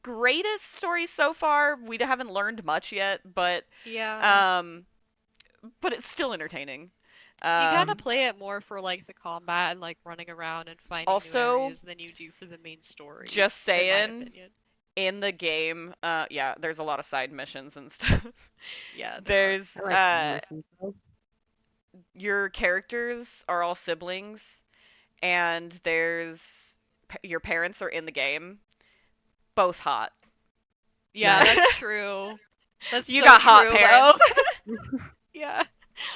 greatest story so far. We haven't learned much yet, Yeah. um, but it's still entertaining. You kind of Um, play it more for like the combat and like running around and finding new Also, areas than you do for the main story, just in my saying, opinion. in the game, yeah, there's a lot of side missions and stuff. Yeah, there are. There's I like the missions though. your characters are all siblings, and your parents are in the game, both hot. Yeah, Nice. that's true. That's You so got hot true though. parents. Yeah.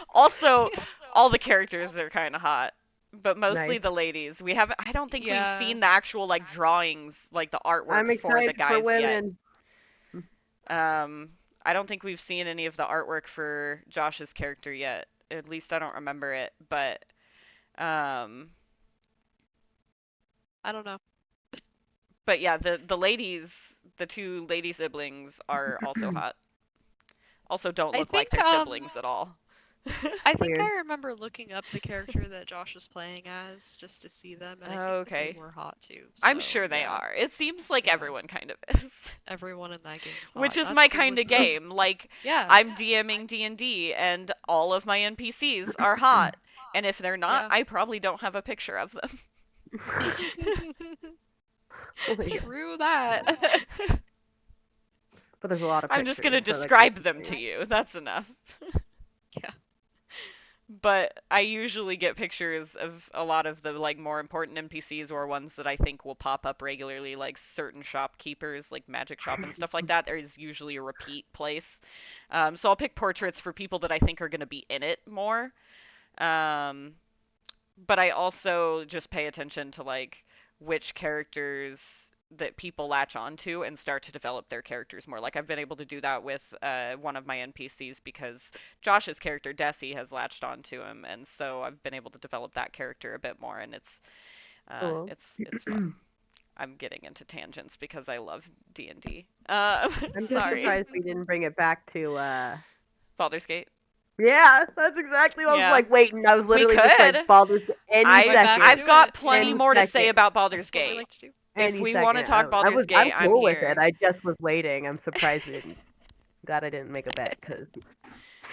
Also, all the characters are kind of hot, but mostly Nice. the ladies. We haven't. I don't think we've Yeah. seen the actual like drawings, like the artwork I'm for the excited for guys yet. women. Um, I don't think we've seen any of the artwork for Josh's character yet. At least I don't remember it. Um, I don't know. but yeah, the ladies, the two lady siblings are also hot. Also, don't I look like think they're siblings at all. I think Weird. I remember looking up the character that Josh was playing as just to see them, and I think that they Okay. were hot too. I'm So sure they yeah, are. It seems like yeah, everyone kind of is. everyone in that game is Which hot. is That's my cool kind with of me. game. Like, Yeah, I'm DMing D&D, and all of my NPCs are hot. And if they're not, yeah. I probably don't have a picture of them. Oh my god. True that. But there's a lot of I'm just pictures, gonna so that can't describe be them to great. you. That's enough. Yeah. But I usually get pictures of a lot of the like more important NPCs or ones that I think will pop up regularly, like certain shopkeepers, like Magic Shop and stuff like that. There is usually a repeat place. So I'll pick portraits for people that I think are going to be in it more. Um, but I also just pay attention to like which characters that people latch onto and start to develop their characters more. Like I've been able to do that with one of my NPCs because Josh's character Desi has latched onto him, and so I've been able to develop that character a bit more, and Cool. it's fun. I'm getting into tangents because I love D&D. I'm just Sorry, surprised we didn't bring it back to Baldur's Gate. yeah, that's exactly what I was Yeah, like waiting. I was we literally just could. like Baldur's any I Going back second. I've to got it. plenty Yeah, Any more to say second. about Baldur's that's what we Gate. like to do. If Any we want second. to talk I Baldur's was I'm Gate, I'm cool with it. here. I just was waiting. I'm surprised we didn't glad I didn't make a bet cuz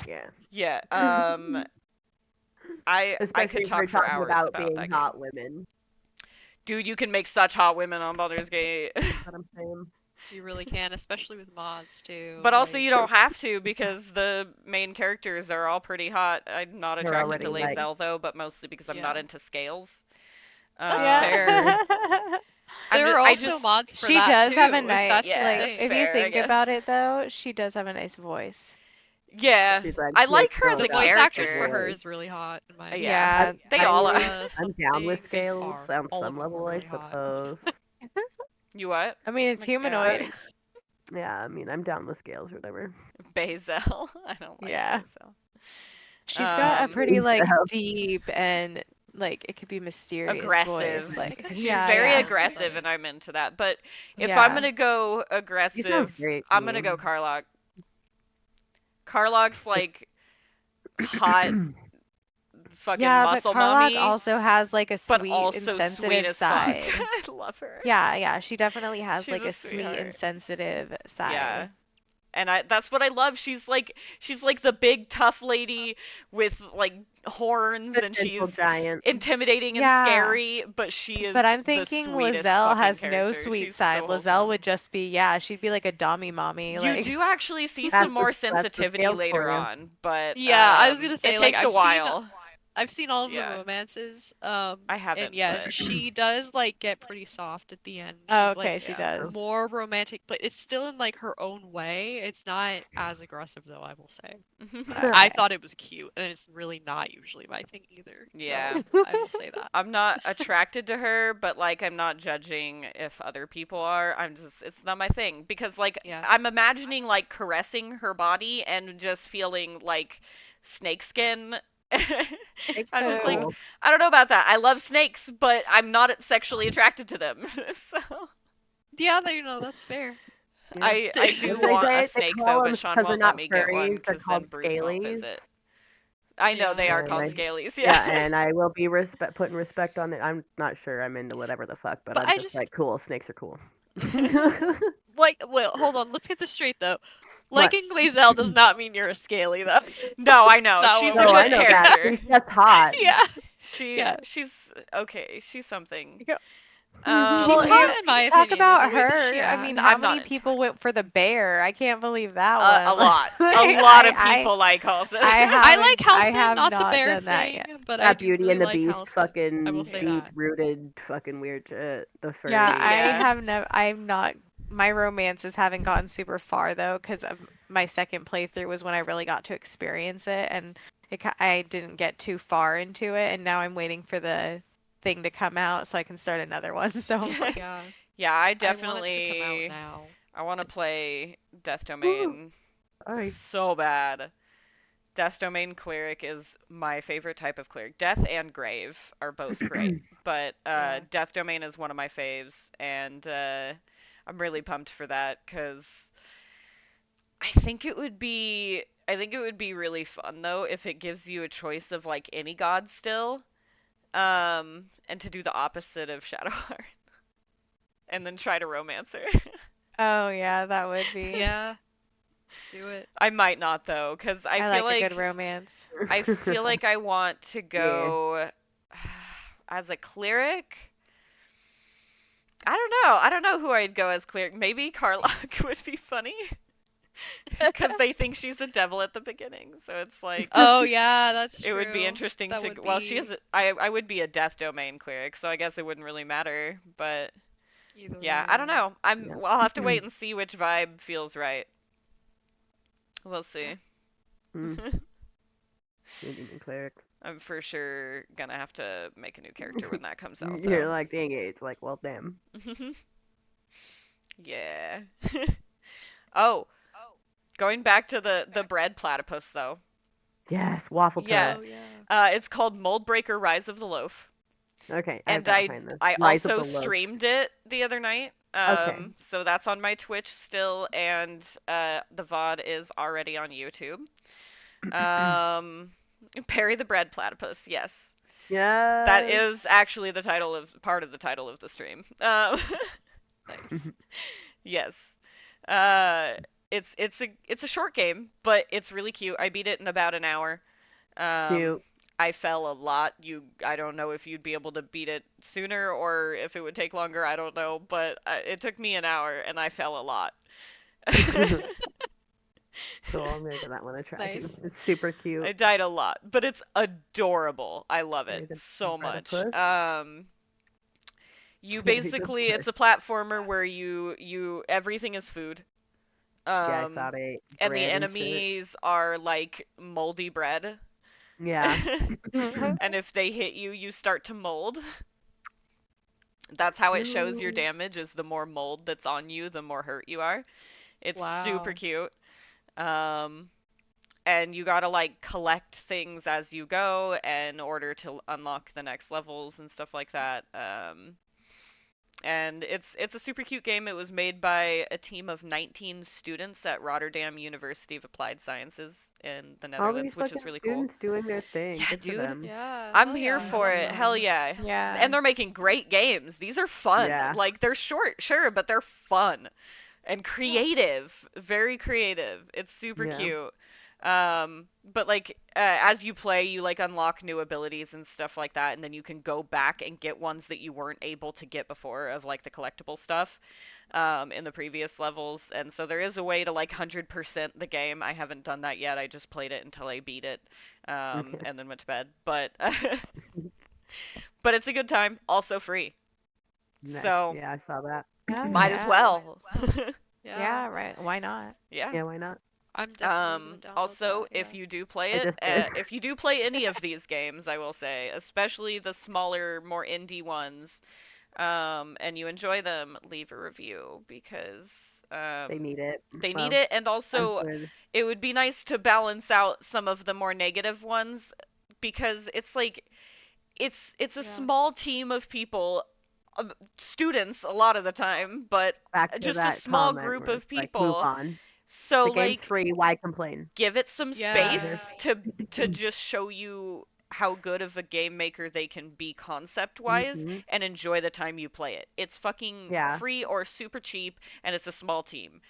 yeah. Yeah, I Especially could if we're talk for talking hours about about being that game. hot women. Dude, you can make such hot women on Baldur's Gate. That's what I'm saying. You really can, especially with mods too. But also Like, you don't have to because the main characters are all pretty hot. I'm not They're attracted to already like Lae'zel though, but mostly because I'm not yeah, into scales. that's Yeah. Um fair. There are I also just mods for She that does have a too, if nice, that's your yeah, like, it's if thing. you fair, I think guess. about it though, she does have a nice voice. Yeah. she's like I she has like her as really The a got voice a actress good for character. her voice. is really hot, in my opinion. Yeah. I They I all mean are. I'm down with They scales are. on All of some them are level, I really hot. suppose. You what? I mean, it's McGowan? humanoid. Yeah, I mean I'm down with scales or whatever. Bazel. I don't like Yeah. Bazel. She's got a Um pretty, like, So, deep and, like, it could be mysterious voice. Aggressive. Like, She's yeah, very yeah. aggressive, 100%. and I'm into that. But if I'm Yeah. gonna go she sounds aggressive, great to I'm gonna me. go Karlach. Karlach's like hot fucking Yeah, but muscle Karlach mommy, also has, like, a but sweet and also sweet sensitive as fuck. side. I love her. Yeah, yeah, she definitely has, She's like, a a sweet and sweetheart. sensitive Yeah. side. And that's what I love. She's like the big tough lady with like horns, The and gentle she's giant. intimidating and Yeah. scary, but she is But I'm the thinking sweetest Lizelle fucking has no character. sweet She's side. so Lizelle wholesome. would just be, yeah, she'd be like a dommy mommy. You Like, do actually see some more That's the sensitivity scales later for you. on, but Yeah, I was gonna it say, like, takes a while. I've seen all of the Yeah, romances, I and haven't, yeah, but she does like get pretty soft at the end. oh, She's okay, like she yeah. does. more romantic, but it's still in like her own way. It's not as aggressive though, I will say. I Okay. thought it was cute, and it's really not usually my thing either. Yeah. So I will say that. I'm not attracted to her, but like I'm not judging if other people are. It's not my thing because like Yeah. I'm imagining like caressing her body and just feeling like snake skin. It's I'm just like, Oh. cool. I don't know about that. I love snakes, but I'm not sexually attracted to them. So Yeah, you know, that's fair. Yeah. I What do do they want a say? They snake though, call but them Sean because they're won't let not me get one furries. They're because then called Bruce won't scalies. visit. I know they Yeah, are And called I, scallies. scalies. yeah, Yeah. and I will be putting respect on it. I'm not sure I'm into whatever the fuck, but But I'm I just just like, cool, snakes are cool. like well, hold on, let's get this straight though. What? Liking Glazel does not mean you're a scaly though. No, I That's know. not She's what a we're No, I good know saying. that. character. She's just hot. Yeah. Yeah. She's okay. She's something. Yeah. She's Well, Um, hot if in my talk opinion in the about way that she her. I mean, how I'm not many into people her. went for the bear? I can't believe that A one. lot. A Like, lot of people like Halsey. I like I Halcyon, have not the not bear done that thing, yet. but I That do Beauty really and the like Beast, Halcyon. I will fucking say deep that. rooted, fucking weird shit. The Yeah, furry. I Yeah. have never. I'm not. My romances haven't gotten super far though, because my second playthrough was when I really got to experience it, and I didn't get too far into it, and now I'm waiting for the thing to come out so I can start another one. So I'm like, Yeah. Yeah, I I want it to come out definitely now. I want to play Death Ooh, Domain sorry. so bad. Death Domain Cleric is my favorite type of cleric. Death and Grave are both great, but Yeah. Death Domain is one of my faves, and I'm really pumped for that because I think it would be really fun though if it gives you a choice of like any god still, and to do the opposite of Shadowheart, and then try to romance her. oh yeah, that would be. Yeah. Do it. I might not though, because I like a good romance. I feel like I want to Yeah. go as a cleric. I don't know. I don't know who I'd go as cleric. Maybe Karlach would be funny because they think she's a devil at the beginning. So it's like Oh yeah, that's it would be true. interesting That to. would Well, she be is. I would be a death domain cleric, so I guess it wouldn't really matter. But either yeah, way, I don't yeah. know. Yeah. I'll have to wait and see which vibe feels right. We'll Yeah. see. Mm, yeah, demon cleric. I'm for sure gonna have to make a new character when that comes out, You're though. like, dang it. It's like, well, damn. Yeah. Oh, going back to the bread platypus though. Yes, waffle Yeah. toast. Oh yeah. It's called Moldbreaker Rise of the Loaf. Okay, I've And got to find this. I Rise of also the Loaf. streamed it the other night. Okay. So that's on my Twitch still, and the VOD is already on YouTube. Um, Perry the Bread Platypus, yes. That Yes. is actually the title of part of the title of the stream. Nice. Yes. Uh, it's a short game, but it's really cute. I beat it in about an hour. Um, Cute. I fell a lot. I don't know if you'd be able to beat it sooner or if it would take longer. I don't know, but it took me an hour and I fell a lot. Cool. I'm gonna give that one a try too. Nice. It's super cute. I died a lot, but it's adorable. I love it Mary the so much. Platypus. You Mary the basically Bush. it's a platformer where you everything is food. Yeah, I saw Um, the and the bread and shit. enemies are like moldy bread. Yeah. And if they hit you, you start to mold. That's how it shows your No. damage is the more mold that's on you, the more hurt you are. It's super Wow. cute. Um, and you gotta like collect things as you go in order to unlock the next levels and stuff like that. And it's a super cute game. It was made by a team of 19 students at Rotterdam University of Applied Sciences in the All these Netherlands, which is fucking really cool. students doing their thing. Yeah, Good for dude. them. Yeah. I'm Hell here yeah. I for love it. that. Hell yeah. Yeah. And they're making great games. These are fun. Yeah. Like they're short, sure, but they're fun and Yeah. creative. Very creative. It's super Yeah. cute. But like as you play, you like unlock new abilities and stuff like that, and then you can go back and get ones that you weren't able to get before of like the collectible stuff in the previous levels. And so there is a way to like 100% the game. I haven't done that yet. I just played it until I beat it, Okay. and then went to bed. But but it's a good time. Also free. Nice. So Yeah, I saw that. Oh might as yeah. well. Yeah. Yeah, right. Why not? Yeah. Yeah, why not? I'm definitely gonna download Also, that. if Yeah. you do play I it, just did. if you do play any of these games, I will say, especially the smaller, more indie ones, and you enjoy them, leave a review because They need it. they need Well, it, and I'm also sure. it would be nice to balance out some of the more negative ones because it's like it's a Yeah. small team of people, students a lot of the time, but Back to just a that small comment group where of it's like, move people on. So The game's like free. Why complain? give it some Yeah. space to just show you how good of a game maker they can be concept wise Mm-hmm. and enjoy the time you play it. It's fucking Yeah. free or super cheap and it's a small team.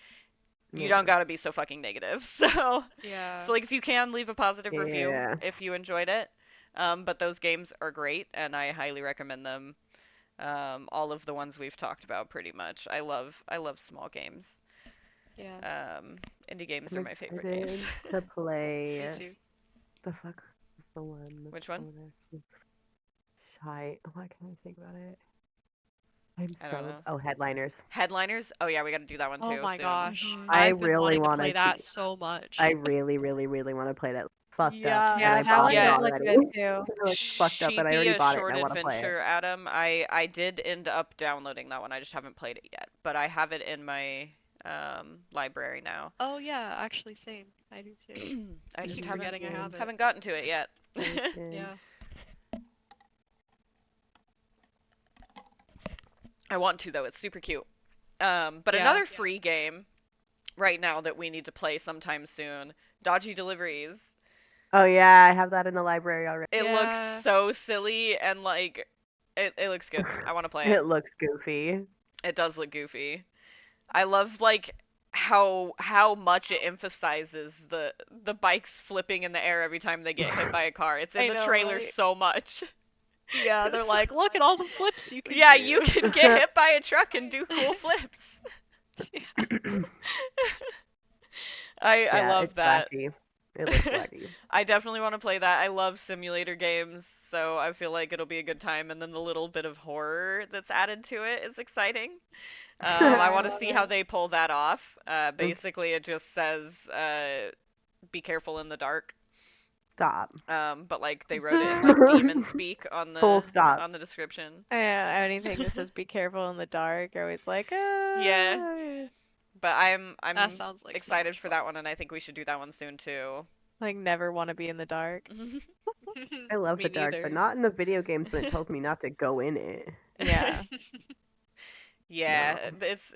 You don't Yeah. gotta be so fucking negative. So Yeah. so like if you can leave a positive review Yeah. if you enjoyed it. But those games are great and I highly recommend them. All of the ones we've talked about pretty much. I love small games. Yeah. Um, Indie games I'm are my favorite games. excited to Me play. too. The fuck is the one that's Which one? so shy? Why can't I think about it? I'm I don't so. know. Oh, headliners. Headliners? Oh yeah, we gotta do that one Oh too my soon. gosh. Mhm. I I've been really wanting to want play to. that so I much. really, really, really want to play that. Fucked up, and Yeah. Yeah, I that bought one it does Yeah, look already. good too. I like fucked up, and I Sheepy already a bought it, and I short want to play it. adventure, Adam. I did end up downloading that one. I just haven't played it yet, but I have it in my library now. Oh yeah, actually same. I do too. I I just keep haven't forgetting I have it. haven't gotten to it yet. Fortune. Yeah. I want to though. It's super cute. But Yeah. another free game right now that we need to play sometime soon, Dodgy Deliveries. Oh yeah, I have that in the library already. It looks Yeah. so silly and like it looks good. I want to play it. It looks goofy. It does look goofy. I love like how much it emphasizes the bikes flipping in the air every time they get hit by a car. It's in I the know, trailer right? so much. Yeah, they're like, look at all the flips you can Yeah, you do. can get hit by a truck and do cool flips. Yeah. I Yeah, love it's that. wacky. It looks wacky. I definitely want to play that. I love simulator games, so I feel like it'll be a good time. And then the little bit of horror that's added to it is exciting. Yeah, I I want to love see how it. they pull that off. And Basically, it just says, "Be careful in the dark." stop. But like they wrote it in like demon speak Full stop. on the description. Yeah, anything that says be careful in the dark, you're always like, Yeah, but That I'm sounds like so excited much for fun. that one, and I think we should do that one soon too. like never want to be in the dark. I love Me the dark, but neither. not in the video games when it tells me not to go in it. Yeah. No. Yeah, it's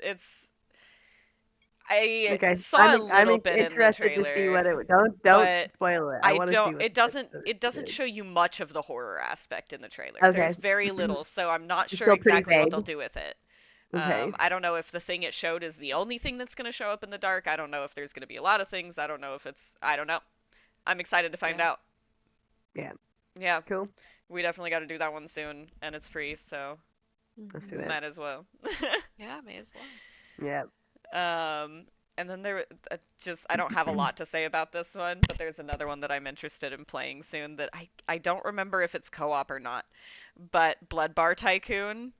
I Okay, saw a little bit in the interested to see trailer, what it. Don't but spoil it. I I want to don't see what it doesn't it is. show you much of the horror aspect in the trailer. Okay. There's very little, so I'm not It's sure still pretty exactly what they'll vague. do with it. Okay. I don't know if the thing it showed is the only thing that's going to show up in the dark. I don't know if there's going to be a lot of things. I don't know if it's I don't know. I'm excited to find Yeah. out. Yeah. Yeah, Cool. we definitely got to do that one soon and it's free, so Let's do Mhm. it. might as well. Yeah, may as well. Yeah. And then there just I don't have a lot to say about this one, but there's another one that I'm interested in playing soon that I don't remember if it's co-op or not. But Blood Bar Tycoon,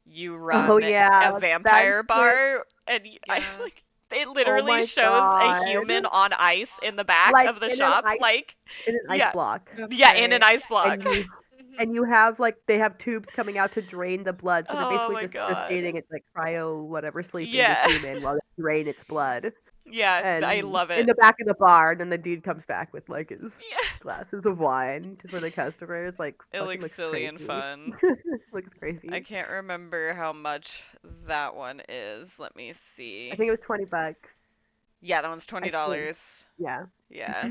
you Oh run a yeah. That's vampire it. bar and I Yeah. like it Oh literally my shows a god. human on ice in the back Like of the shop like in an ice yeah, block. That's yeah, in an great. ice block. And you Mhm. and you have like they have tubes coming out to drain the blood, so they're Oh basically my just god. sustaining its like cryo whatever sleeping the Yeah. human while they drain its blood. Yeah, I And love in it. the back of the bar, and then the dude comes back with like his Yeah. glasses of wine for the customers. Like It fucking looks looks silly and crazy. fun. Looks I crazy. can't remember how much that one is. Let me I see. think it was $20. Yeah, that one's I think. $20. Yeah. Yeah.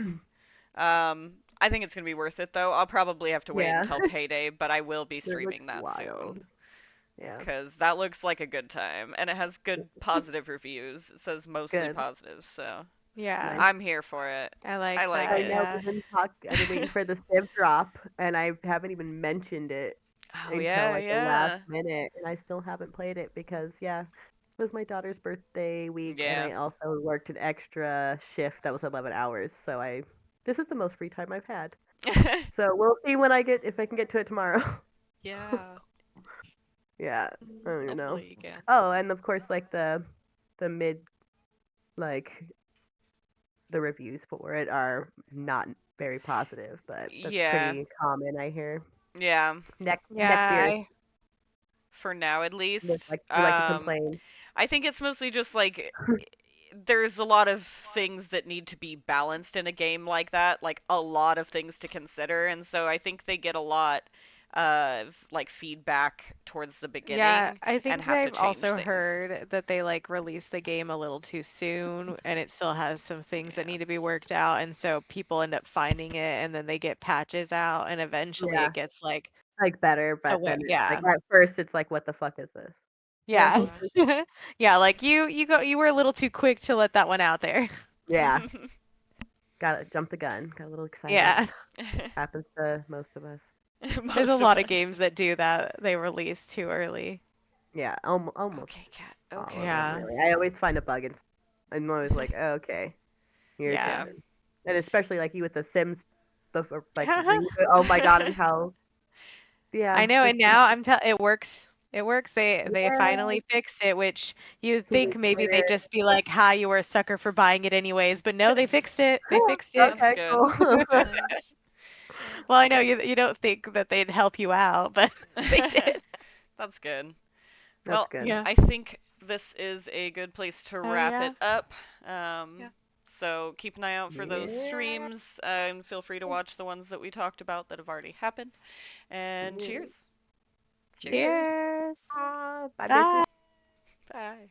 I think it's gonna be worth it though. I'll probably have to wait Yeah. until payday, but I will be It looks streaming that soon. wild. Yeah. 'Cause that looks like a good time, and it has good positive reviews. It says mostly Good. positive, so Yeah, Nice. I'm here for it. I I like like that. I it. know Yeah. I've been waiting for the Civ drop, and I haven't even mentioned it Oh until yeah, like the last yeah. minute, and I still haven't played it because yeah, it was my daughter's birthday week, and Yeah. I also worked an extra shift that was 11 hours, so I this is the most free time I've had. So we'll see when I get if I can get to it tomorrow. Yeah. Yeah, I don't even know. Hopefully you can. Oh, and of course like the mid like the reviews for it are not very positive, but that's Yeah. pretty common I hear. Yeah. Neck Yeah, beers For now at least. you like to complain. I think it's mostly just like there's a lot of things that need to be balanced in a game like that, like a lot of things to consider, and so I think they get a lot like feedback towards the Yeah, beginning I and think have to they've change also things. heard that they like released the game a little too soon and it still has some things that Yeah. need to be worked out. And so people end up finding it and then they get patches out and eventually Yeah, it gets like like better, but aware. then it's like Yeah. at first it's like, what the fuck is this? Yeah. Werewolf. Yeah. Yeah, like you were a little too quick to let that one out there. Yeah, gotta jump the gun. Got a little excited. Yeah. Happens to most of us. There's a Most of lot of us. games that do that. They release too early. Yeah, almost Okay, cat. all of Okay. them Yeah. really. I always find a bug and I'm always like, oh, okay, here's Yeah. Yeah. something. And especially like you with the Sims, like reboot. Oh my god, and how I yeah, know, the and Sims now I'm tell it works. It works. They yeah, finally fixed it, which you'd 2 think weeks maybe they'd later. just be like, "Ha, you were a sucker for buying it anyways." But no, they fixed it. They fixed it. That's Okay, good. cool. Nice. Well, I know you don't think that they'd help you out, but they did. That's good. That's Well, good. Yeah. I think this is a good place to Oh wrap yeah. it up. Yeah. So keep an eye out for those Yeah. streams, and feel free to watch the ones that we talked about that have already happened. And Yeah. cheers. Cheers. Cheers. Cheers. Bye, bitches. Bye. Bye.